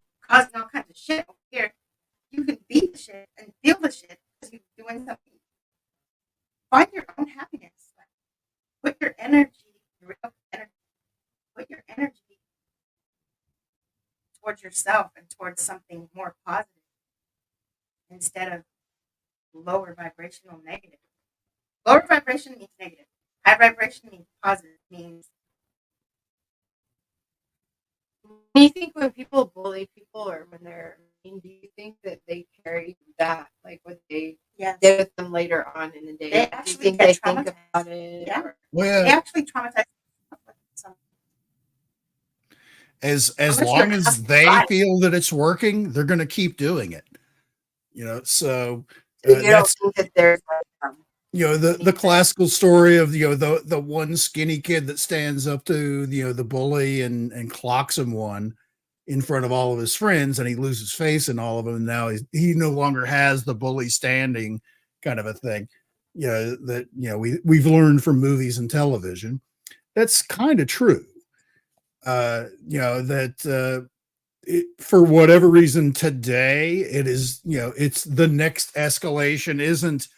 Speaker 2: yourself and towards something more positive instead of lower vibrational negative. Lower vibration means negative. High vibration means positive, means
Speaker 1: Do you think when people bully people or when they're mean, do you think that they carry that, like what they
Speaker 2: yes.
Speaker 1: did with them later on in the day?
Speaker 2: They
Speaker 1: Do you
Speaker 2: actually
Speaker 1: think
Speaker 2: get
Speaker 1: they think
Speaker 2: traumatized.
Speaker 1: about it?
Speaker 2: Yeah.
Speaker 1: Or-
Speaker 2: They
Speaker 3: Well,
Speaker 2: actually traumatize some.
Speaker 3: as
Speaker 2: Unless
Speaker 3: long
Speaker 2: you're
Speaker 3: as they
Speaker 2: right.
Speaker 3: feel that it's working, they're going to keep doing it. So
Speaker 1: So you don't
Speaker 3: that's
Speaker 1: think that there's like
Speaker 3: the
Speaker 1: anything-
Speaker 3: classical story of the one skinny kid that stands up to the bully and clocks him one in front of all of his friends, and he loses face in all of them. And now he no longer has the bully standing, kind of a thing. That we've learned from movies and television. That's kind of true. That for whatever reason today it is, it's the next escalation isn't,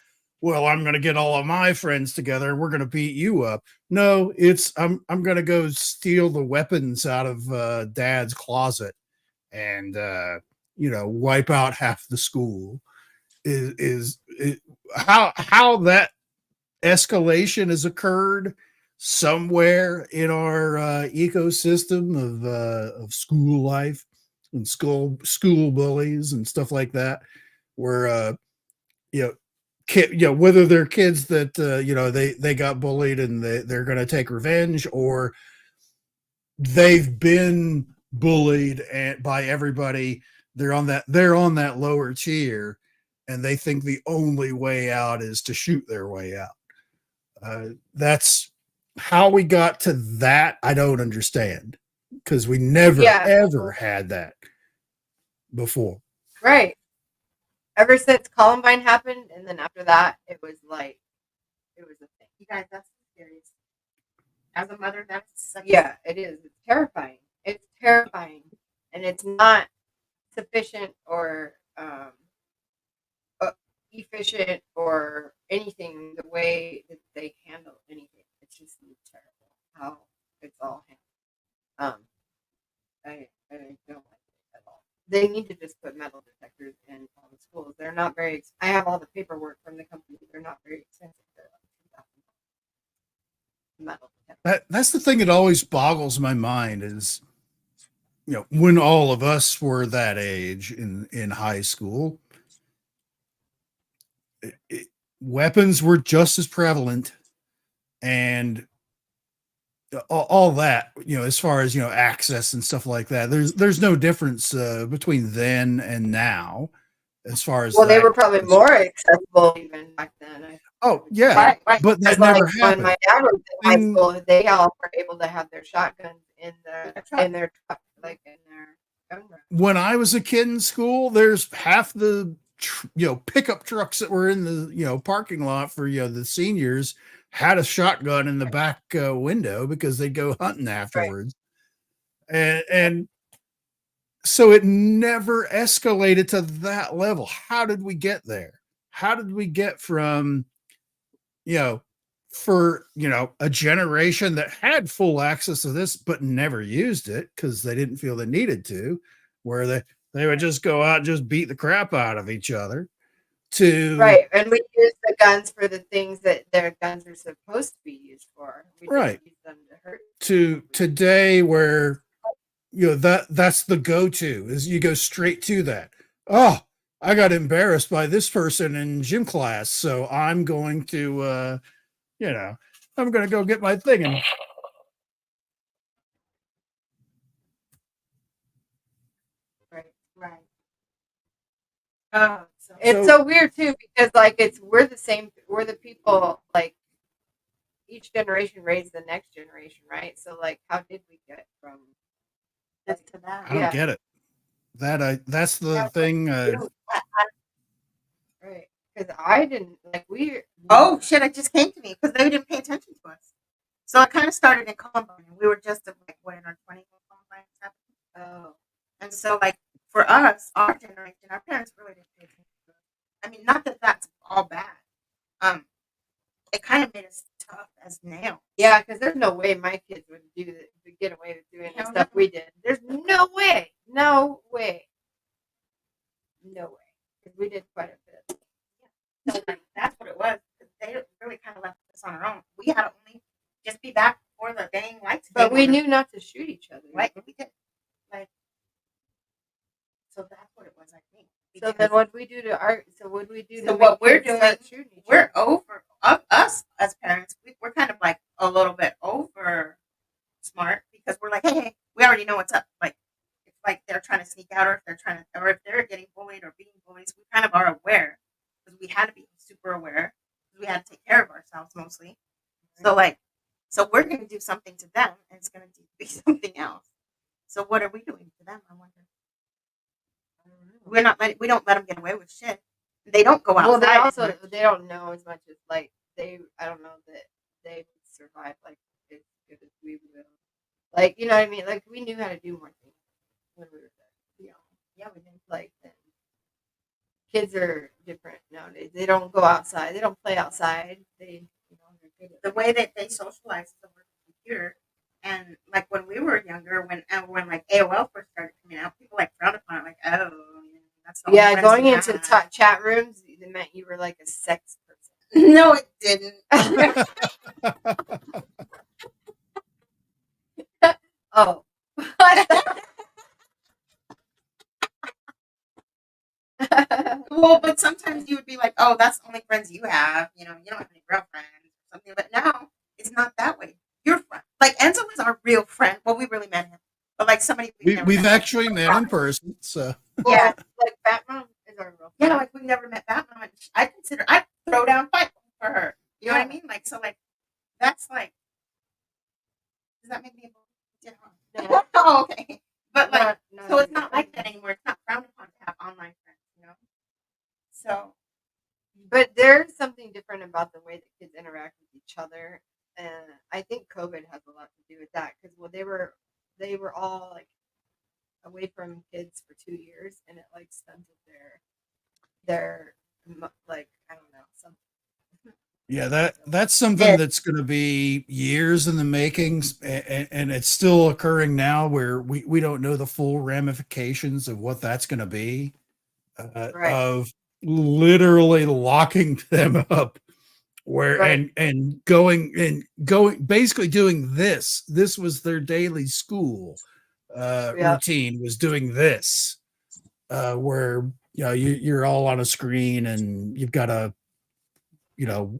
Speaker 3: well, I'm going to get all of my friends together and we're going to beat you up. No, it's I'm going to go steal the weapons out of dad's closet and wipe out half the school. Is how that escalation has occurred somewhere in our ecosystem of school life and school bullies and stuff like that, where whether they're kids that they got bullied and they're going to take revenge, or they've been bullied by everybody. They're on that lower tier, and they think the only way out is to shoot their way out. That's how we got to that. I don't understand, because we never ever had that before.
Speaker 1: right. Ever since Columbine happened, and then after that, it was a thing.
Speaker 2: You guys, that's the scariest. As a mother, that's such
Speaker 1: Yeah, it is. It's terrifying. It's terrifying, and it's not sufficient or efficient or anything the way that they handle anything. It's just terrible how it's all handled. I don't like it at all. They need to just put metal detectors in all the schools. They're not very. I have all the paperwork from the company. They're not very expensive. They're like $2,000. Metal detectors.
Speaker 3: That's the thing that always boggles my mind is, when all of us were that age in high school, weapons were just as prevalent, and all that, as far as access and stuff like that. There's no difference between then and now, as far as
Speaker 1: They
Speaker 3: that
Speaker 1: were probably
Speaker 3: goes.
Speaker 1: more accessible even back then.
Speaker 3: Oh yeah,
Speaker 2: Right.
Speaker 3: but that
Speaker 1: Because
Speaker 3: never
Speaker 1: when
Speaker 3: happened.
Speaker 1: my dad was in high school, they all were able to have their shotguns in their truck, like in their gun room.
Speaker 3: When I was a kid in school, there's half the pickup trucks that were in the parking lot for the seniors had a shotgun in the back window because they'd go hunting afterwards. And so it never escalated to that level. How did we get there? How did we get from for a generation that had full access to this but never used it because they didn't feel they needed to, where they would just go out and just beat the crap out of each other, to
Speaker 1: Right, and we use the guns for the things that their guns are supposed to be used for. We
Speaker 3: Right.
Speaker 1: don't use them to hurt.
Speaker 3: to today, where that's the go-to, is you go straight to that. Oh, I got embarrassed by this person in gym class, so I'm going to I'm going to go get my thing. And
Speaker 2: Right.
Speaker 1: It's so weird too because we're the people, like each generation raised the next generation, right? So like how did we get from
Speaker 2: this to that?
Speaker 3: I don't get it. That's the thing.
Speaker 1: Right. Because I didn't
Speaker 2: Oh shit! It just came to me because they didn't pay attention to us. So it kind of started in Columbine. We were just in our 20s when Columbine happened.
Speaker 1: Oh.
Speaker 2: And so for us, our generation, our parents really didn't pay attention to us. I mean, not that that's all bad. It kind of made us tough as nails.
Speaker 1: Yeah, because there's no way my kids would get away with doing the stuff we did. There's no way. No way. No way. Because we did quite a bit.
Speaker 2: So like that's what it was. They really kind of left us on our own. We had to only just be back before the dang lights.
Speaker 1: But
Speaker 2: came
Speaker 1: we
Speaker 2: on.
Speaker 1: knew not to shoot each other.
Speaker 2: Right, we did. Like, so that's what it was, I think.
Speaker 1: So then
Speaker 2: Because
Speaker 1: what we do to our so what we do
Speaker 2: So
Speaker 1: to
Speaker 2: what
Speaker 1: make
Speaker 2: we're
Speaker 1: kids start
Speaker 2: doing,
Speaker 1: shooting each
Speaker 2: we're
Speaker 1: other?
Speaker 2: over us as parents. We're kind of like a little bit over smart because we're like, hey, we already know what's up. Like, it's like they're trying to sneak out, or if they're getting bullied or being bullied, we kind of are aware because we had to be super aware because we had to take care of ourselves mostly. So so we're going to do something to them, and it's going to be something else. So what are we doing to them? I wonder. We don't let them get away with shit. They don't go outside.
Speaker 1: Well, they
Speaker 2: as
Speaker 1: also
Speaker 2: much.
Speaker 1: they don't know as much as like I don't know that they would survive like as good as we will. Like you know what I mean? Like we knew how to do more things when we were there. You know, yeah, we didn't like then. Kids are different nowadays. They don't go outside. They don't play outside. They they're good at
Speaker 2: The way that they socialize is over the computer. And like when we were younger, when like AOL first started coming out, people like frowned upon it, like, oh, that's the only
Speaker 1: yeah,
Speaker 2: friends
Speaker 1: going
Speaker 2: you
Speaker 1: into
Speaker 2: have.
Speaker 1: chat rooms it meant you were like a sex person.
Speaker 2: No, it didn't.
Speaker 1: Oh.
Speaker 2: Well, but sometimes you would be like, oh, that's the only friends you have. You don't have any real friends or something. But now it's not that way. Your friend, like Enzo is our real friend. Well, we really met him, but like somebody never
Speaker 3: We've
Speaker 2: met.
Speaker 3: actually met in person, so
Speaker 2: Yeah,
Speaker 1: like Batman is our real
Speaker 2: yeah,
Speaker 1: friend.
Speaker 2: like we've never met Batman. I'd throw down fight for her. You know what I mean? Like, so like that's like, does that make me a
Speaker 1: No.
Speaker 2: Oh, okay. But like,
Speaker 1: No,
Speaker 2: so it's not like that anymore. It's not frowned upon to have online friends, So
Speaker 1: But there's something different about the way that kids interact with each other, and I think COVID has a lot to do with that because they were all like away from kids for 2 years, and it like stunted their like I don't know something.
Speaker 3: yeah, that's something that's going to be years in the makings, and it's still occurring now, where we don't know the full ramifications of what that's going to be,
Speaker 1: Right.
Speaker 3: of literally locking them up, where
Speaker 1: Right.
Speaker 3: and going basically doing this. This was their daily school
Speaker 1: Yeah.
Speaker 3: routine, was doing this, where you're all on a screen and you've got to you know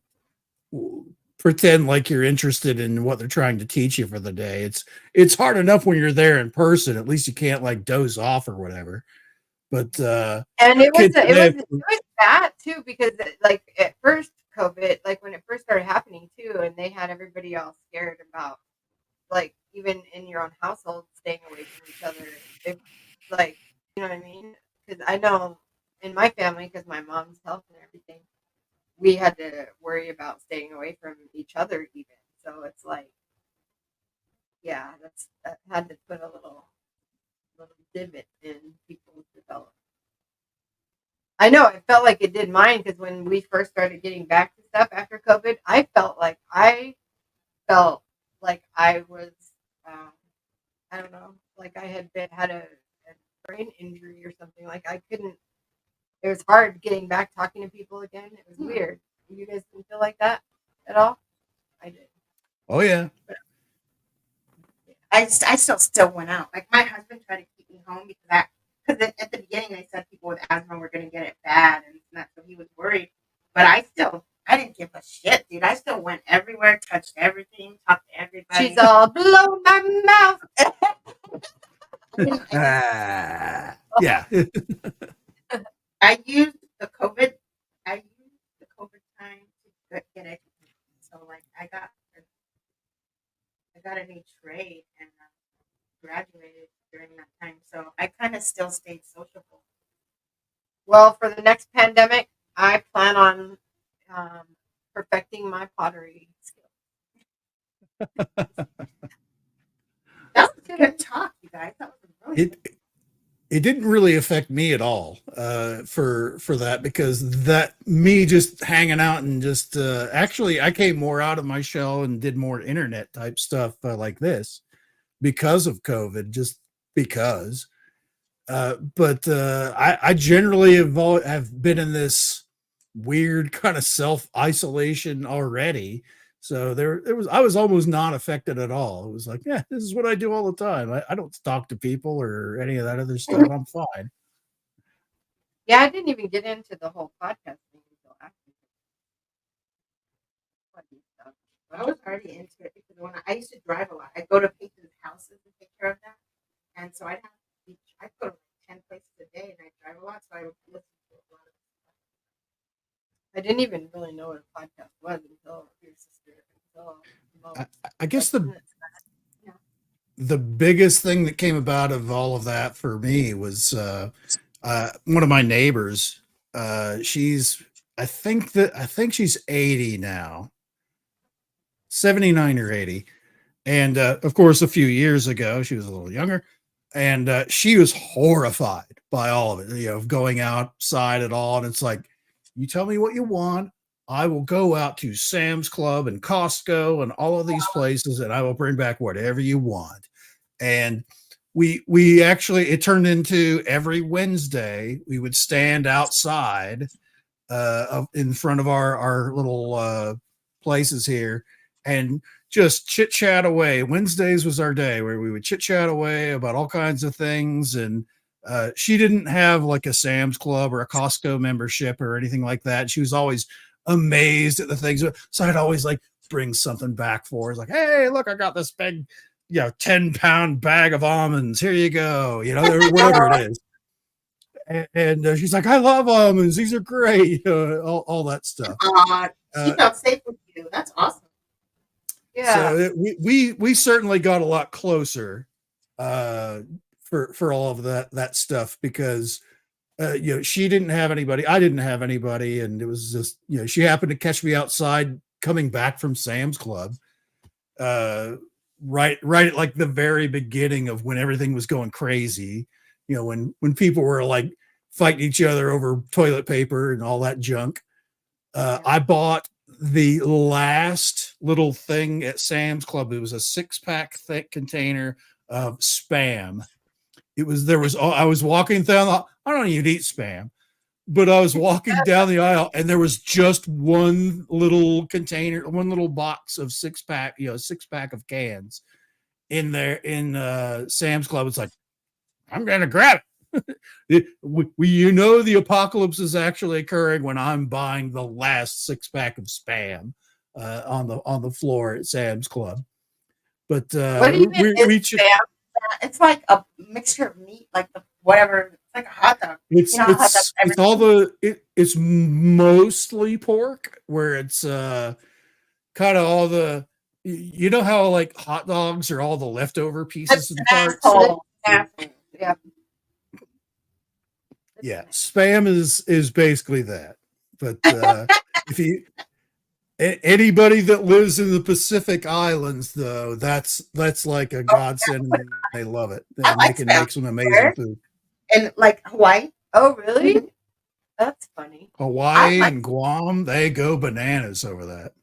Speaker 3: pretend like you're interested in what they're trying to teach you for the day. It's hard enough when you're there in person. At least you can't like doze off or whatever. But
Speaker 1: And it
Speaker 3: kids today,
Speaker 1: was bad too because like at first COVID, like when it first started happening too, and they had everybody all scared about like even in your own household staying away from each other. If like you know what I mean? Because I know in my family, because my mom's health and everything, we had to worry about staying away from each other even. So it's like, yeah, that had to put a little divot in people's development. I know it felt like it did mine because when we first started getting back to stuff after COVID, I felt like I was, um, I don't know, like I had a brain injury or something. Like I couldn't. It was hard getting back talking to people again. It was weird. You guys didn't feel like that at all? I did.
Speaker 3: oh yeah,
Speaker 2: I still went out. Like my husband tried to keep me home because at the beginning they said people with asthma were going to get it bad, and that's so he was worried. But I didn't give a shit, dude. I still went everywhere, touched everything, talked to everybody.
Speaker 1: She's all blow my mouth.
Speaker 3: yeah.
Speaker 2: I used the COVID. I used the COVID time to get educated. So like I got a new trade and graduated during that time. So I kind of still stayed sociable.
Speaker 1: Well, for the next pandemic, I plan on perfecting my pottery skills.
Speaker 2: That was a good talk, you guys. That was really good.
Speaker 3: It didn't really affect me at all, for that, because that me just hanging out and just actually I came more out of my shell and did more internet type stuff like this because of COVID, just because. But I generally have been in this weird kind of self-isolation already. So there was I was almost not affected at all. It was like, yeah, this is what I do all the time. I don't talk to people or any of that other stuff. I'm fine.
Speaker 1: Yeah, I didn't even get into the whole podcast thing until after.
Speaker 2: I was already into it because when I used to drive a lot, I'd go to patients' houses and take care of them. And so I'd go to 10 places a day and I'd drive a lot. So I would listen to a lot of
Speaker 1: I didn't even really know what a podcast was until your sister.
Speaker 3: I guess the
Speaker 2: Yeah.
Speaker 3: the biggest thing that came about of all of that for me was one of my neighbors. She's I think she's 80 now, 79 or 80. And of course, a few years ago, she was a little younger, and she was horrified by all of it, going outside at all. And it's like, you tell me what you want. I will go out to Sam's Club and Costco and all of these places, and I will bring back whatever you want. And we actually, it turned into every Wednesday, we would stand outside in front of our little places here and just chit chat away. Wednesdays was our day where we would chit chat away about all kinds of things. And she didn't have like a Sam's Club or a Costco membership or anything like that. She was always amazed at the things. So I'd always like bring something back for her. It's like, hey, look, I got this big, 10-pound bag of almonds. Here you go. Whatever it is. And she's like, I love almonds. These are great. All that stuff.
Speaker 2: She felt safe with you. That's awesome.
Speaker 1: Yeah.
Speaker 3: So we certainly got a lot closer for all of that stuff because she didn't have anybody, I didn't have anybody, and it was just she happened to catch me outside coming back from Sam's Club, right at like the very beginning of when everything was going crazy. When people were like fighting each other over toilet paper and all that junk. I bought the last little thing at Sam's Club. It was a 6-pack thick container of Spam. I was walking down I don't even eat Spam, but I was walking down the aisle and there was just one little container, one little box of 6-pack, 6-pack of cans in there in Sam's Club. It's like, I'm going to grab it. The apocalypse is actually occurring when I'm buying the last 6-pack of Spam on the floor at Sam's Club. But
Speaker 1: What even is Spam?
Speaker 2: It's like a mixture of meat, like whatever. It's like a hot dog.
Speaker 3: It's mostly pork, where it's kind of all the how like hot dogs are all the leftover pieces and parts.
Speaker 1: Yeah.
Speaker 3: Yeah, Spam is basically that. But if anybody that lives in the Pacific Islands, though, that's like a godsend. They love it. They can make some amazing food.
Speaker 2: And like Hawaii.
Speaker 1: Oh, really? Mm-hmm. That's funny.
Speaker 3: Hawaii and Guam, they go bananas over that.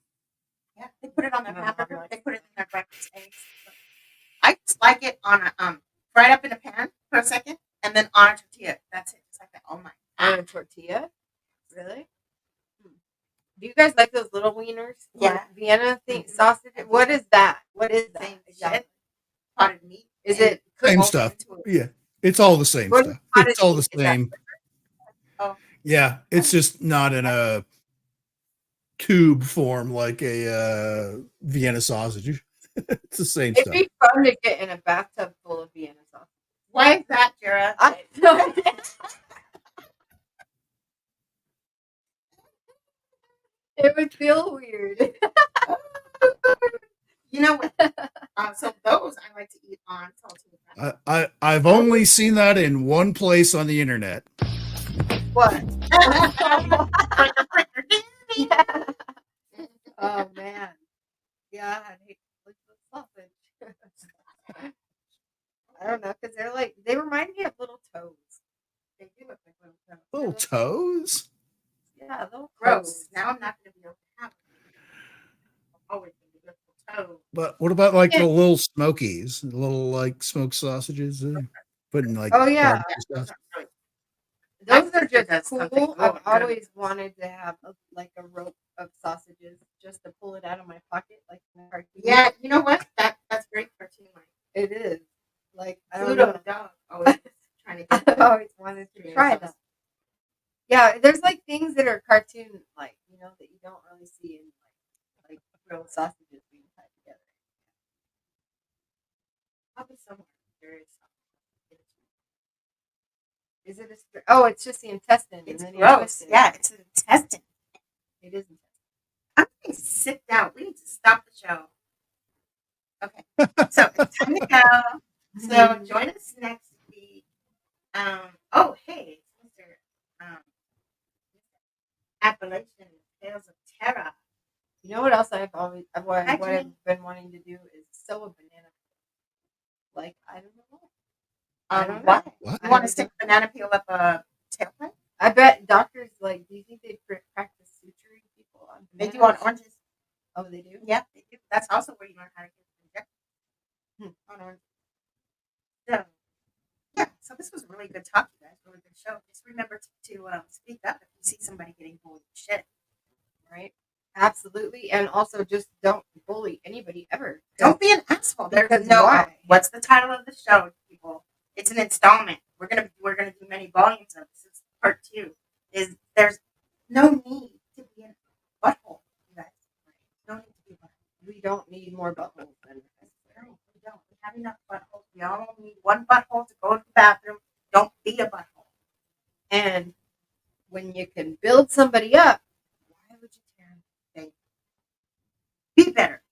Speaker 2: Yeah, they put it on their hamburger. They put it in their breakfast eggs. I just like it on a fried up in a pan for a second, and then on a tortilla. That's it. Just like that. Oh my God.
Speaker 1: On a tortilla? Really? Do you guys like those little wieners?
Speaker 2: Yeah.
Speaker 1: Vienna sausage? What is that? What is that?
Speaker 2: Exactly. Potted meat.
Speaker 1: Is it
Speaker 3: same stuff? Yeah, it's all the same stuff. It's all the same.
Speaker 2: Oh.
Speaker 3: Yeah, it's just not in a tube form like a Vienna sausage. It's the same stuff.
Speaker 1: It'd be fun to get in a bathtub full of Vienna sausage.
Speaker 2: Why is that, Jara?
Speaker 1: I know. It would feel weird.
Speaker 2: You know what? So those I like to eat on saltine.
Speaker 3: I've only seen that in one place on the internet.
Speaker 1: What? Oh man. Yeah, I hate sausage. I don't know, because they remind me of little toes. They do look like little toes.
Speaker 3: Little toes?
Speaker 1: Yeah, little
Speaker 2: Gross.
Speaker 1: toes.
Speaker 2: Now I'm not going to be able to have it. I'm always going to be little toes.
Speaker 3: But what about like the little smokies, the little like smoked sausages? putting like
Speaker 1: Oh, yeah.
Speaker 3: barbecue stuff.
Speaker 1: Those
Speaker 2: My
Speaker 1: are
Speaker 2: sister
Speaker 1: just
Speaker 2: does something
Speaker 1: cool. I've
Speaker 2: good.
Speaker 1: always wanted to have like a rope of sausages just to pull it out of my pocket, like in a cartoon.
Speaker 2: Yeah, you know what? That's great cartoon. Like
Speaker 1: It is. Like, I don't
Speaker 2: Pluto
Speaker 1: know.
Speaker 2: the dog always trying to get
Speaker 1: I've always wanted to try them. Yeah, there's like things that are cartoon like, that you don't really see in like real sausages being tied together.
Speaker 2: Probably somewhere there is something.
Speaker 1: Is it it's just the intestine.
Speaker 2: It's
Speaker 1: and then you
Speaker 2: gross.
Speaker 1: twist it.
Speaker 2: Yeah, it's an intestine.
Speaker 1: It is intestine.
Speaker 2: I'm going to sit down. We need to stop the show. Okay. So it's time to go. So join us next week. Hey, Mr. Appalachian Tales of Terror.
Speaker 1: You know what else I've
Speaker 2: Actually-
Speaker 1: been wanting to do is sew a banana. Like, I don't know. I don't know.
Speaker 2: Why?
Speaker 3: What?
Speaker 2: You want to stick a banana peel up a tailpipe?
Speaker 1: I bet doctors like. Do you think they practice suturing people on?
Speaker 2: They do
Speaker 1: bananas?
Speaker 2: on oranges.
Speaker 1: Oh, they do.
Speaker 2: Yeah, they do. That's also where you learn how to get injected on oranges. So, yeah. So this was a really good talk, you guys. Really good show. Just remember to speak up if you see somebody getting bullied. Shit.
Speaker 1: Right. Absolutely, and also just don't bully anybody ever.
Speaker 2: Don't be an asshole. There's
Speaker 1: Because
Speaker 2: no.
Speaker 1: why?
Speaker 2: What's the title of the show, people? It's an installment. We're gonna do many volumes of this. Is part 2. There's no need to be a butthole, you guys. No need to be a butthole.
Speaker 1: We don't need more buttholes than necessary.
Speaker 2: No, we don't. We have enough buttholes. We all need one butthole to go to the bathroom. Don't be a butthole.
Speaker 1: And when you can build somebody up, why would you tear them down?
Speaker 2: Be better.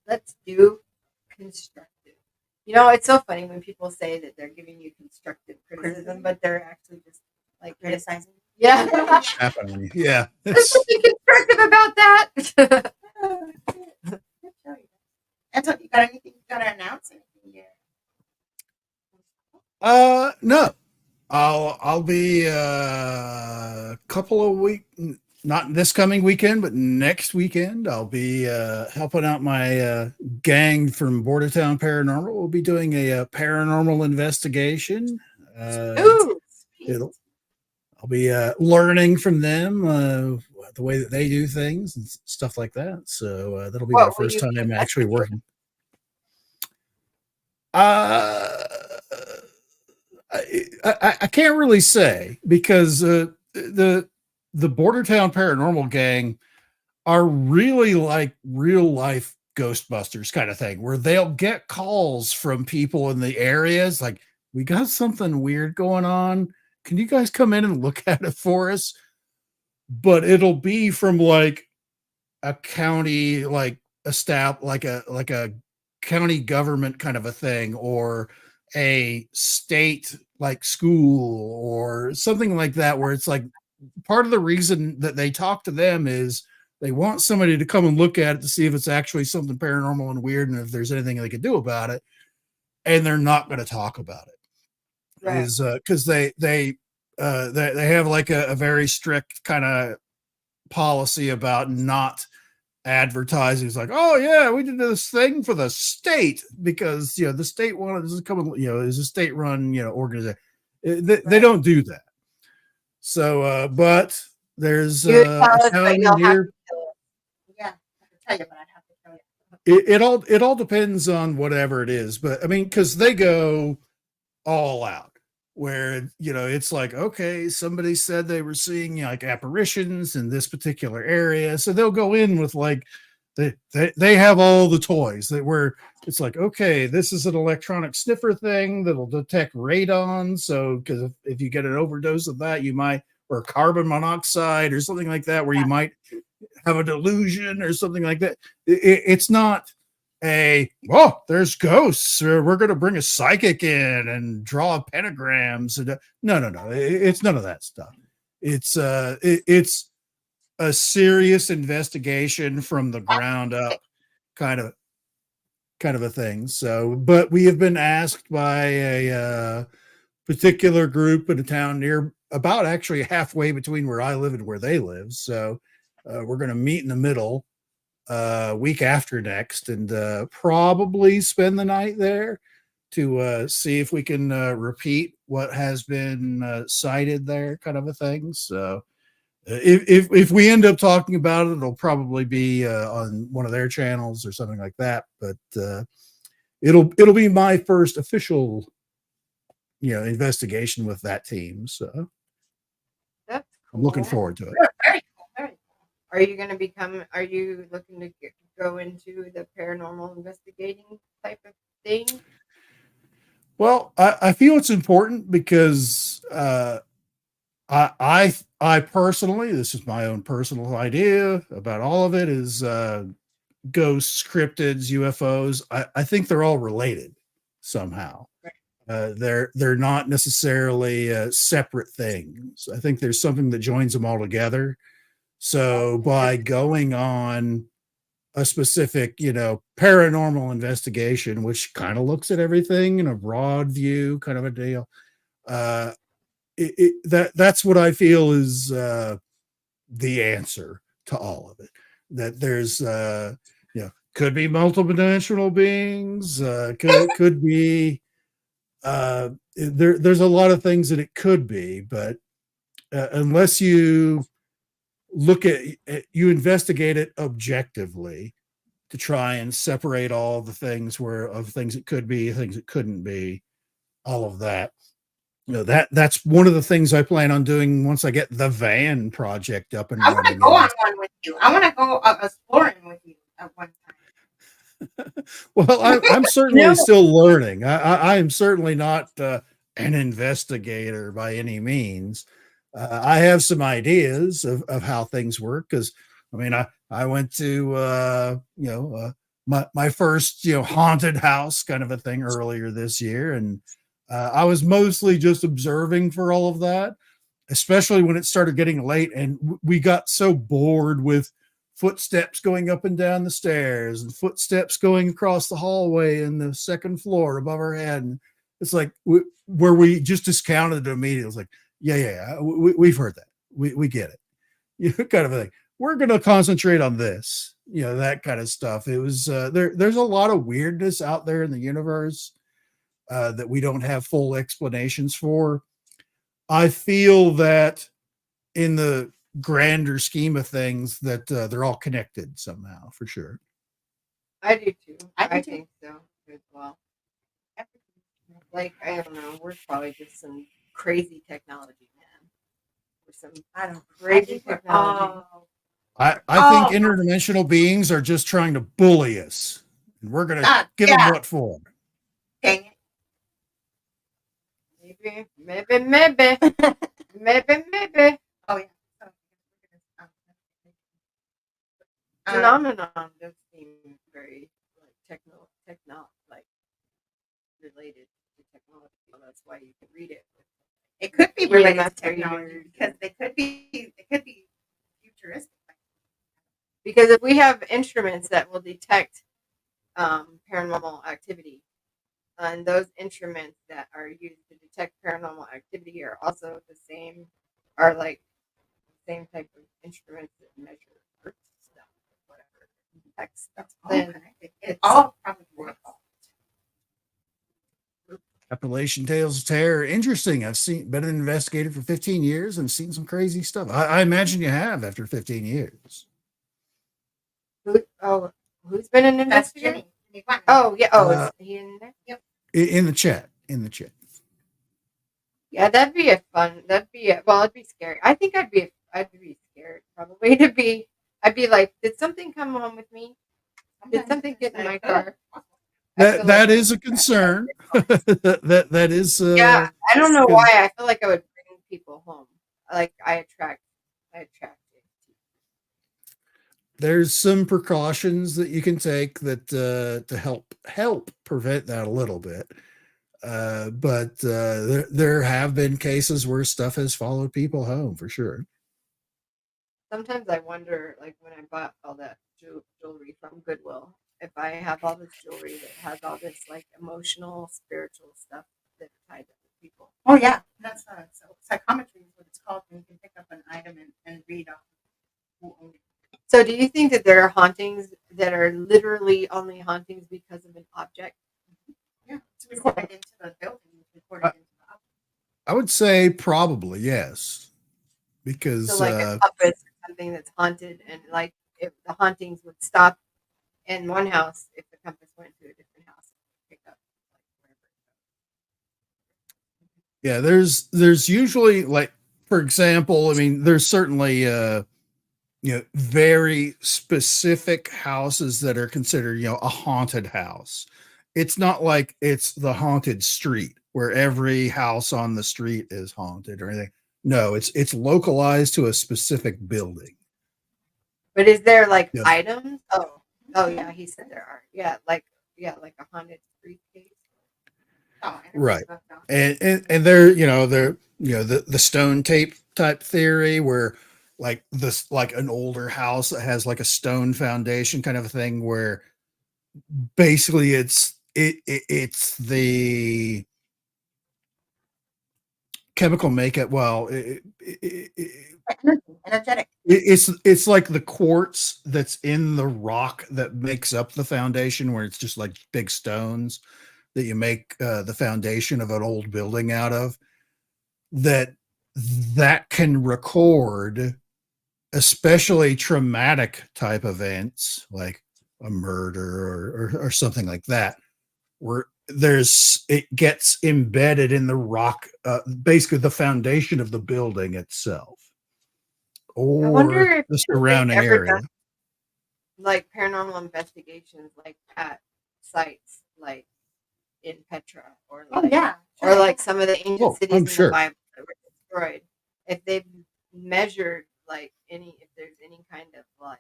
Speaker 1: Let's do constructive. It's so funny when people say that they're giving you constructive criticism, but they're actually just like
Speaker 2: Criticizing.
Speaker 1: Yeah.
Speaker 3: Happening. Yeah.
Speaker 1: There's something constructive about that.
Speaker 2: And so, you got anything you got to announce? Anything
Speaker 3: No. I'll be a couple of weeks, not this coming weekend, but next weekend. I'll be helping out my gang from Bordertown Paranormal. We'll be doing a paranormal investigation.
Speaker 1: Ooh.
Speaker 3: I'll be learning from them the way that they do things and stuff like that. So that'll be my first time actually working. I can't really say because the Bordertown Paranormal gang are really like real life Ghostbusters kind of thing, where they'll get calls from people in the areas like, we got something weird going on. Can you guys come in and look at it for us? But it'll be from like a county, like a staff, like a county government kind of a thing, or a state like school or something like that, where it's like part of the reason that they talk to them is they want somebody to come and look at it to see if it's actually something paranormal and weird and if there's anything they can do about it. And they're not going to talk about it. Right. Is because they have like a very strict kind of policy about not advertising. It's like, oh yeah, we did this thing for the state because the state wanted to come, is a state run organization. They don't do that. So but there's
Speaker 1: Yeah, I can tell you, but
Speaker 2: I'd have to tell you.
Speaker 3: It all depends on whatever it is, but I mean, because they go all out where it's like, okay, somebody said they were seeing like apparitions in this particular area, so they'll go in with like they have all the toys that where it's like, okay, this is an electronic sniffer thing that'll detect radon, so because if you get an overdose of that, you might, or carbon monoxide or something like that, where you might have a delusion or something like that. It's not there's ghosts, or we're going to bring a psychic in and draw pentagrams. No. It's none of that stuff. It's a serious investigation from the ground up kind of a thing. So, but we have been asked by a particular group in a town near about actually halfway between where I live and where they live. So we're going to meet in the middle week after next and probably spend the night there. to see if we can repeat what has been cited there, kind of a thing. So if we end up talking about it, it'll probably be on one of their channels or something like that. But it'll be my first official, investigation with that team. So
Speaker 1: That's
Speaker 3: I'm looking
Speaker 1: cool.
Speaker 3: forward to it.
Speaker 2: Very cool. Very cool.
Speaker 1: Are you going to are you looking to go into the paranormal investigating type of thing?
Speaker 3: Well, I feel it's important because I personally, this is my own personal idea about all of it, is ghosts, cryptids, UFOs. I think they're all related somehow. They're not necessarily separate things. I think there's something that joins them all together. So by going on a specific, paranormal investigation, which kind of looks at everything in a broad view, kind of a deal, that's what I feel is the answer to all of it. That there's, could be multiple dimensional beings, could be, there's a lot of things that it could be, but unless you you investigate it objectively to try and separate all the things of things it could be, things it couldn't be, all of that. That's one of the things I plan on doing once I get the van project up and
Speaker 2: I want to
Speaker 3: running.
Speaker 2: go on one with you. I want to go exploring with you at one time.
Speaker 3: Well, I'm certainly still learning. I am certainly not an investigator by any means. I have some ideas of how things work because, I went to my first haunted house kind of a thing earlier this year, and I was mostly just observing for all of that, especially when it started getting late, and we got so bored with footsteps going up and down the stairs and footsteps going across the hallway in the second floor above our head. And it's like where we just discounted it immediately. It was like, yeah, we've heard that. We get it. Kind of a thing. We're going to concentrate on this, that kind of stuff. It was there's a lot of weirdness out there in the universe that we don't have full explanations for. I feel that in the grander scheme of things that they're all connected somehow, for sure.
Speaker 1: I do too.
Speaker 2: I
Speaker 1: think so as well. Like, I don't know, we're probably just some crazy technology, man. We're some crazy technology.
Speaker 3: I think interdimensional beings are just trying to bully us, and we're going to give them what for.
Speaker 2: Dang it.
Speaker 1: Maybe.
Speaker 2: Oh, yeah.
Speaker 1: Phenomenon does seem very like related to technology. That's why you can read it.
Speaker 2: It could be related
Speaker 1: EMF
Speaker 2: to technology because they could be futuristic.
Speaker 1: Because if we have instruments that will detect paranormal activity, and those instruments that are used to detect paranormal activity are also like the same type of instruments that measure earth stuff, whatever, detect stuff. Then
Speaker 2: it's all probably works.
Speaker 3: Appalachian Tales of Terror. Interesting. I've been an investigator for 15 years and seen some crazy stuff. I imagine you have after 15 years.
Speaker 1: Who's been an investigator?
Speaker 2: Jimmy.
Speaker 1: Oh, yeah. Is he in there?
Speaker 2: Yep.
Speaker 3: In the chat.
Speaker 1: Yeah, it'd be scary. I think I'd be scared probably I'd be like, did something come home with me? Did something get in my car?
Speaker 3: That is a concern. that is.
Speaker 1: Yeah, I don't know why. I feel like I would bring people home. Like I attract it.
Speaker 3: There's some precautions that you can take that to help prevent that a little bit. But there have been cases where stuff has followed people home for sure.
Speaker 1: Sometimes I wonder, like when I bought all that jewelry from Goodwill, if I have all this jewelry that has all this like emotional, spiritual stuff that's tied to people.
Speaker 2: Oh yeah, that's so psychometry is what it's called. And you can pick up an item and read off who owned it.
Speaker 1: So, do you think that there are hauntings that are literally only hauntings because of an object?
Speaker 2: Yeah, recorded into the building. It's recorded into the house.
Speaker 3: I would say probably yes, because
Speaker 1: So like a compass or something that's haunted, and like if the hauntings would stop in one house, if the compass went to a different house, it would pick up like wherever.
Speaker 3: yeah, there's usually, like, for example, I mean, there's certainly very specific houses that are considered a haunted house. It's not like it's the haunted street where every house on the street is haunted or anything. No, it's localized to a specific building.
Speaker 1: But is there like
Speaker 3: Yeah.
Speaker 1: items? Oh yeah, he said there are. Yeah, like a haunted briefcase.
Speaker 2: Oh,
Speaker 3: Right. And they're the stone tape type theory, where like this, like an older house that has like a stone foundation kind of a thing, where basically it's the chemical makeup. Well,
Speaker 2: energetic.
Speaker 3: it's like the quartz that's in the rock that makes up the foundation, where it's just like big stones that you make the foundation of an old building out of, that can record especially traumatic type events like a murder or something like that, where it gets embedded in the rock, basically the foundation of the building itself
Speaker 1: I wonder
Speaker 3: or
Speaker 1: if
Speaker 3: the
Speaker 1: they've
Speaker 3: surrounding
Speaker 1: ever
Speaker 3: area.
Speaker 1: done like paranormal investigations, like at sites like in Petra or
Speaker 2: Oh
Speaker 1: like
Speaker 2: yeah.
Speaker 1: or like some of the ancient
Speaker 3: Oh,
Speaker 1: cities
Speaker 3: I'm
Speaker 1: in
Speaker 3: sure.
Speaker 1: the Bible that were destroyed. If they've measured like if there's any kind of like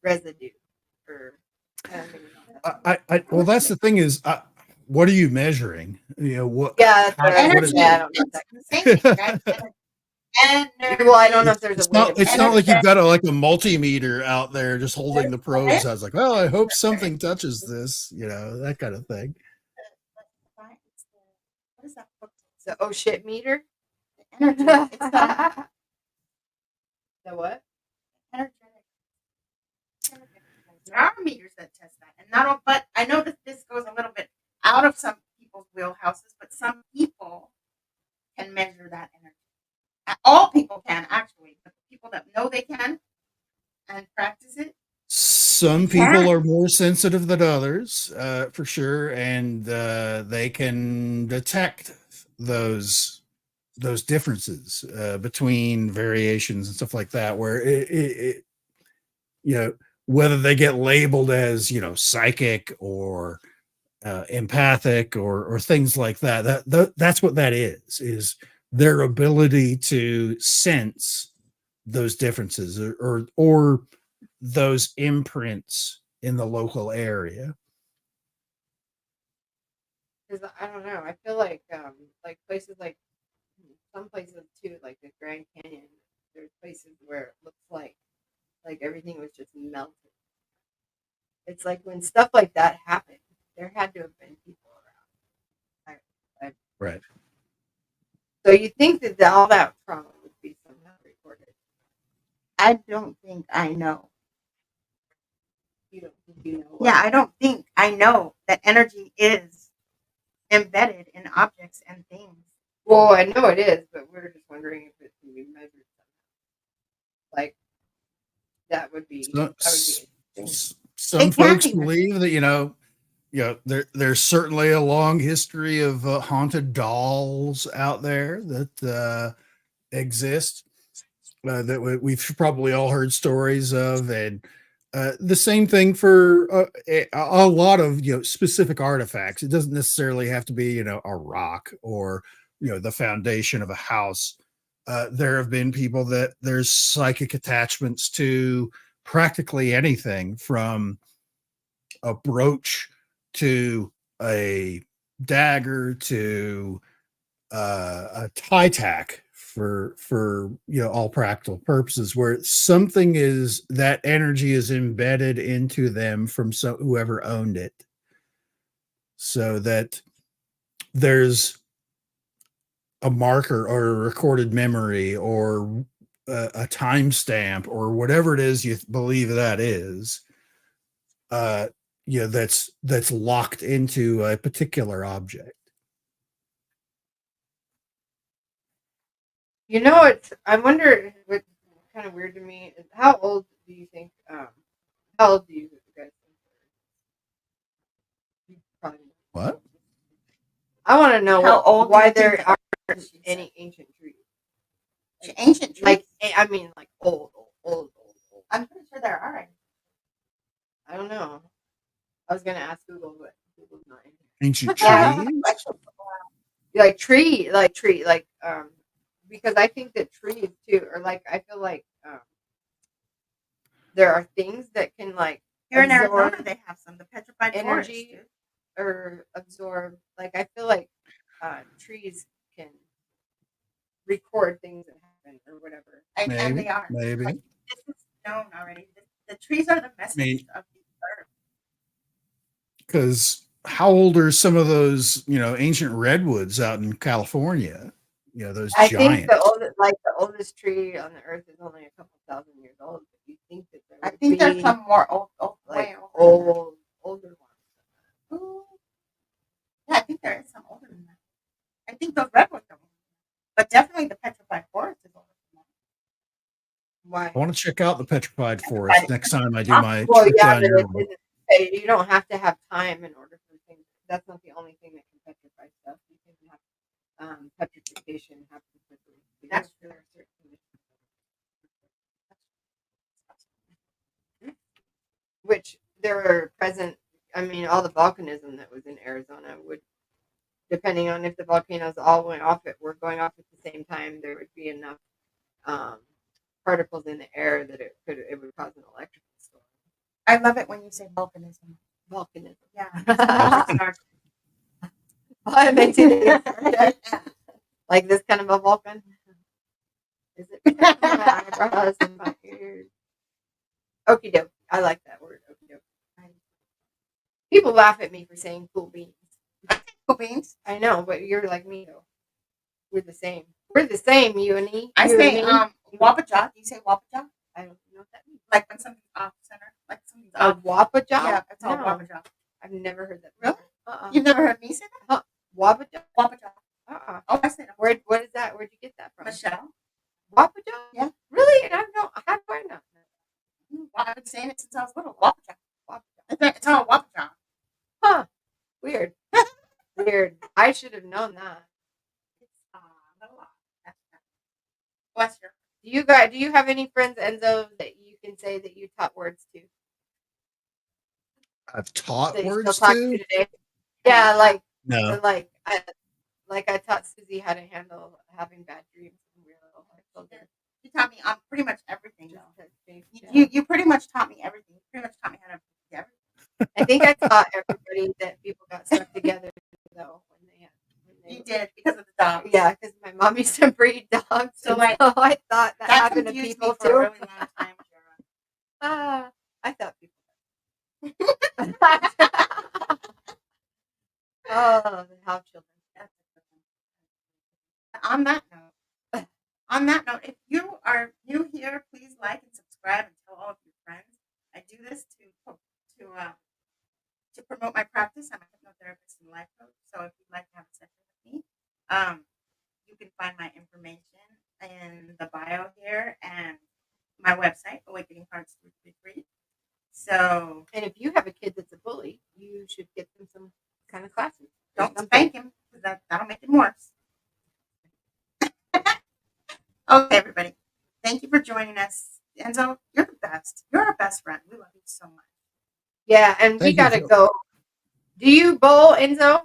Speaker 1: residue or I don't even know.
Speaker 3: Well, that's the thing is, what are you measuring? What?
Speaker 1: Yeah, that's what I
Speaker 3: what
Speaker 1: was
Speaker 3: is-
Speaker 1: saying. I don't know
Speaker 2: It's
Speaker 1: that.
Speaker 2: the same thing, right?
Speaker 1: Well, I don't know if there's
Speaker 3: It's
Speaker 1: a way
Speaker 3: not.
Speaker 1: to
Speaker 3: It's not like
Speaker 1: measure
Speaker 3: you've got a multimeter out there just holding the probes. I was like, well, I hope
Speaker 2: Energy.
Speaker 3: something touches this. That kind of thing.
Speaker 2: What is that book?
Speaker 1: the oh shit meter.
Speaker 2: Energy. It's the
Speaker 1: The what?
Speaker 2: energetic. There are meters that test that, and not all. But I know that this goes a little bit out of some people's wheelhouses, but some people can measure that energy. All people can actually, but the people that know they can and practice it.
Speaker 3: Some people are more sensitive than others, for sure, and they can detect those differences between variations and stuff like that, where whether they get labeled as psychic or empathic or things like that's what that is their ability to sense those differences or those imprints in the local area.
Speaker 1: Because I don't know. I feel like places like some places too, like the Grand Canyon. There's places where it looks like everything was just melted. It's like when stuff like that happened, there had to have been people around.
Speaker 3: Right.
Speaker 1: So you think that all that trauma would be somehow recorded?
Speaker 2: I don't think I know.
Speaker 1: You don't think you know?
Speaker 2: Yeah, I don't think I know that energy is embedded in objects and things.
Speaker 1: Well, I know it is, but we're just wondering if it can be measured somehow. Like that would be interesting.
Speaker 3: Some folks believe that there's certainly a long history of haunted dolls out there that exist, that we've probably all heard stories of, and the same thing for a lot of specific artifacts. It doesn't necessarily have to be a rock or the foundation of a house. There have been people that there's psychic attachments to practically anything, from a brooch to a dagger to a tie tack, for all practical purposes, where something is, that energy is embedded into them from whoever owned it, so that there's a marker or a recorded memory or a timestamp or whatever it is you believe that is, that's locked into a particular object.
Speaker 1: You know, I wonder what's kind of weird to me is how old do you think? How old do you guys think? You probably know.
Speaker 3: What?
Speaker 1: I want to know
Speaker 2: How old do
Speaker 1: why
Speaker 2: you think
Speaker 1: there
Speaker 2: the
Speaker 1: aren't
Speaker 2: earth is?
Speaker 1: any ancient trees.
Speaker 2: Ancient trees.
Speaker 1: Like, I mean, like old.
Speaker 2: I'm pretty sure there are.
Speaker 1: I don't know. I was gonna ask Google, but Google's not in here.
Speaker 3: Ancient
Speaker 2: Yeah.
Speaker 3: trees?
Speaker 1: Like tree, because I think that trees too, or like I feel like there are things that can like
Speaker 2: Here in Arizona,
Speaker 1: absorb
Speaker 2: they have some. The petrified
Speaker 1: energy
Speaker 2: forest, dude.
Speaker 1: or absorb. Like I feel like trees can record things that happen or whatever.
Speaker 2: And
Speaker 3: Maybe.
Speaker 2: they are.
Speaker 3: Maybe.
Speaker 2: Like, this is known already. The trees are the messengers of the earth.
Speaker 3: Because how old are some of those, ancient redwoods out in California? Those
Speaker 1: I
Speaker 3: giants.
Speaker 1: think the oldest tree on the earth is only a couple thousand years old. But you think that there
Speaker 2: I
Speaker 1: would
Speaker 2: think there's
Speaker 1: be
Speaker 2: some more older
Speaker 1: older ones.
Speaker 2: Ooh. Yeah, I think there is some older than that. I think those redwoods are older. But definitely the petrified forest is older than that.
Speaker 1: Why?
Speaker 3: I want to check out the petrified forest next time I do my
Speaker 1: Well,
Speaker 3: trip
Speaker 1: yeah,
Speaker 3: down
Speaker 1: but
Speaker 3: your way.
Speaker 1: you don't have to have time in order for things. That's not the only thing that can petrify stuff. You can have petrification happen quickly.
Speaker 2: That's true.
Speaker 1: There are certain conditions. Which there are present. I mean, all the volcanism that was in Arizona would, depending on if the volcanoes all went off, were going off at the same time, there would be enough particles in the air that it would cause an electrical storm.
Speaker 2: I love it when you say volcanism.
Speaker 1: Volcanism.
Speaker 2: Yeah.
Speaker 1: It makes you think it's like this kind of a Vulcan. Is it because of my eyebrows and my ears? Okie doke. I like that word. Okie doke. People laugh at me for saying cool beans.
Speaker 2: Cool beans.
Speaker 1: I know, but you're like me though. We're the same. We're the same, you and me.
Speaker 2: I say wapaja. Do you say wapaja?
Speaker 1: I don't know what that means.
Speaker 2: Like when something's off center. Like something's
Speaker 1: A
Speaker 2: off.
Speaker 1: wapaja?
Speaker 2: Yeah, it's all
Speaker 1: No.
Speaker 2: wapaja.
Speaker 1: I've never heard that.
Speaker 2: Really?
Speaker 1: Uh-uh.
Speaker 2: You've never heard me say that?
Speaker 1: Wapaja?
Speaker 2: Wapaja.
Speaker 1: Uh-uh.
Speaker 2: Oh, I said
Speaker 1: What is that? Where'd you get that from?
Speaker 2: Michelle.
Speaker 1: Wapaja?
Speaker 2: Yeah.
Speaker 1: Really? And how do I know?
Speaker 2: I've been saying it since I was little. Wapaja.
Speaker 1: Wapaja.
Speaker 2: It's all wapaja.
Speaker 1: Huh. Weird. Weird. I should have known that.
Speaker 2: Bless you.
Speaker 1: Do you have any friends, Enzo, that you can say that you taught words to?
Speaker 3: I've taught
Speaker 1: That you
Speaker 3: words
Speaker 1: still talk
Speaker 3: to?
Speaker 1: today? Yeah,
Speaker 3: No.
Speaker 1: I taught Susie how to handle having bad dreams when we were little. I told her
Speaker 2: You taught me pretty much everything.
Speaker 1: just
Speaker 2: Though.
Speaker 1: to think,
Speaker 2: You pretty much taught me everything. You pretty much taught me how to do everything.
Speaker 1: I think I taught everybody that people got stuck together though when they
Speaker 2: You did because of the dogs.
Speaker 1: Yeah, because my mom used to breed dogs, so I thought that happened to people
Speaker 2: for
Speaker 1: too.
Speaker 2: a really long time, Jara.
Speaker 1: I thought people. Oh, how children.
Speaker 2: On that note, if you are new here, please like and subscribe and tell all of your friends. I do this to promote my practice. I'm a hypnotherapist and life coach. So if you'd like to have a session with me, you can find my information in the bio here and my website, Awakening Hearts 333. So,
Speaker 1: and if you have a kid that's a bully, you should get them some kind of classes.
Speaker 2: Don't spank him because that'll make him worse. Okay, everybody. Thank you for joining us. Enzo, you're the best. You're our best friend. We love you so much.
Speaker 1: Yeah, and we got to go. Do you bowl, Enzo?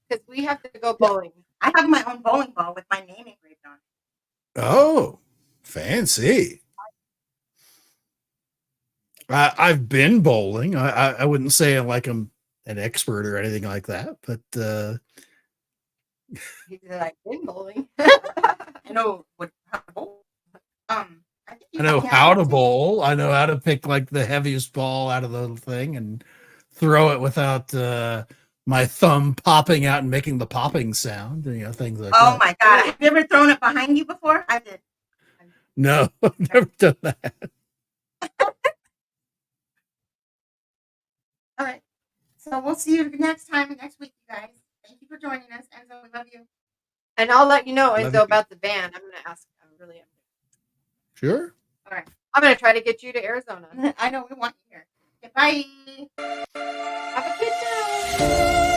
Speaker 1: Because we have to go bowling.
Speaker 2: I have my own bowling ball with my name engraved on it.
Speaker 3: Oh, fancy. I've been bowling. I wouldn't say like I'm an expert or anything like that, but
Speaker 1: He's like, been bowling.
Speaker 2: I know how to bowl.
Speaker 3: I know how to bowl. I know how to pick like the heaviest ball out of the thing and throw it without my thumb popping out and making the popping sound. Things like that.
Speaker 2: Oh my God! Have you ever thrown it behind you before? I did.
Speaker 3: No, I've never done that.
Speaker 2: All right. So we'll see you next week, you guys. Thank you for joining us. Enzo, we love you.
Speaker 1: And I'll let you know,
Speaker 3: Love
Speaker 1: Enzo,
Speaker 3: you.
Speaker 1: about the van. I'm gonna ask. I really am.
Speaker 3: Sure.
Speaker 2: All right.
Speaker 1: I'm gonna try to get you to Arizona.
Speaker 2: I know we want you here. Okay, bye.
Speaker 1: Have a good night.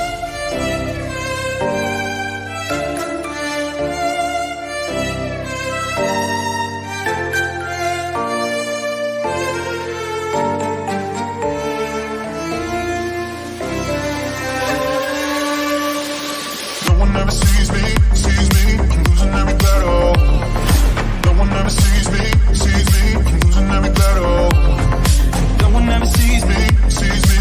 Speaker 5: No one ever sees me. I'm losing every battle. No one ever sees me. I'm losing every battle. No one ever sees me.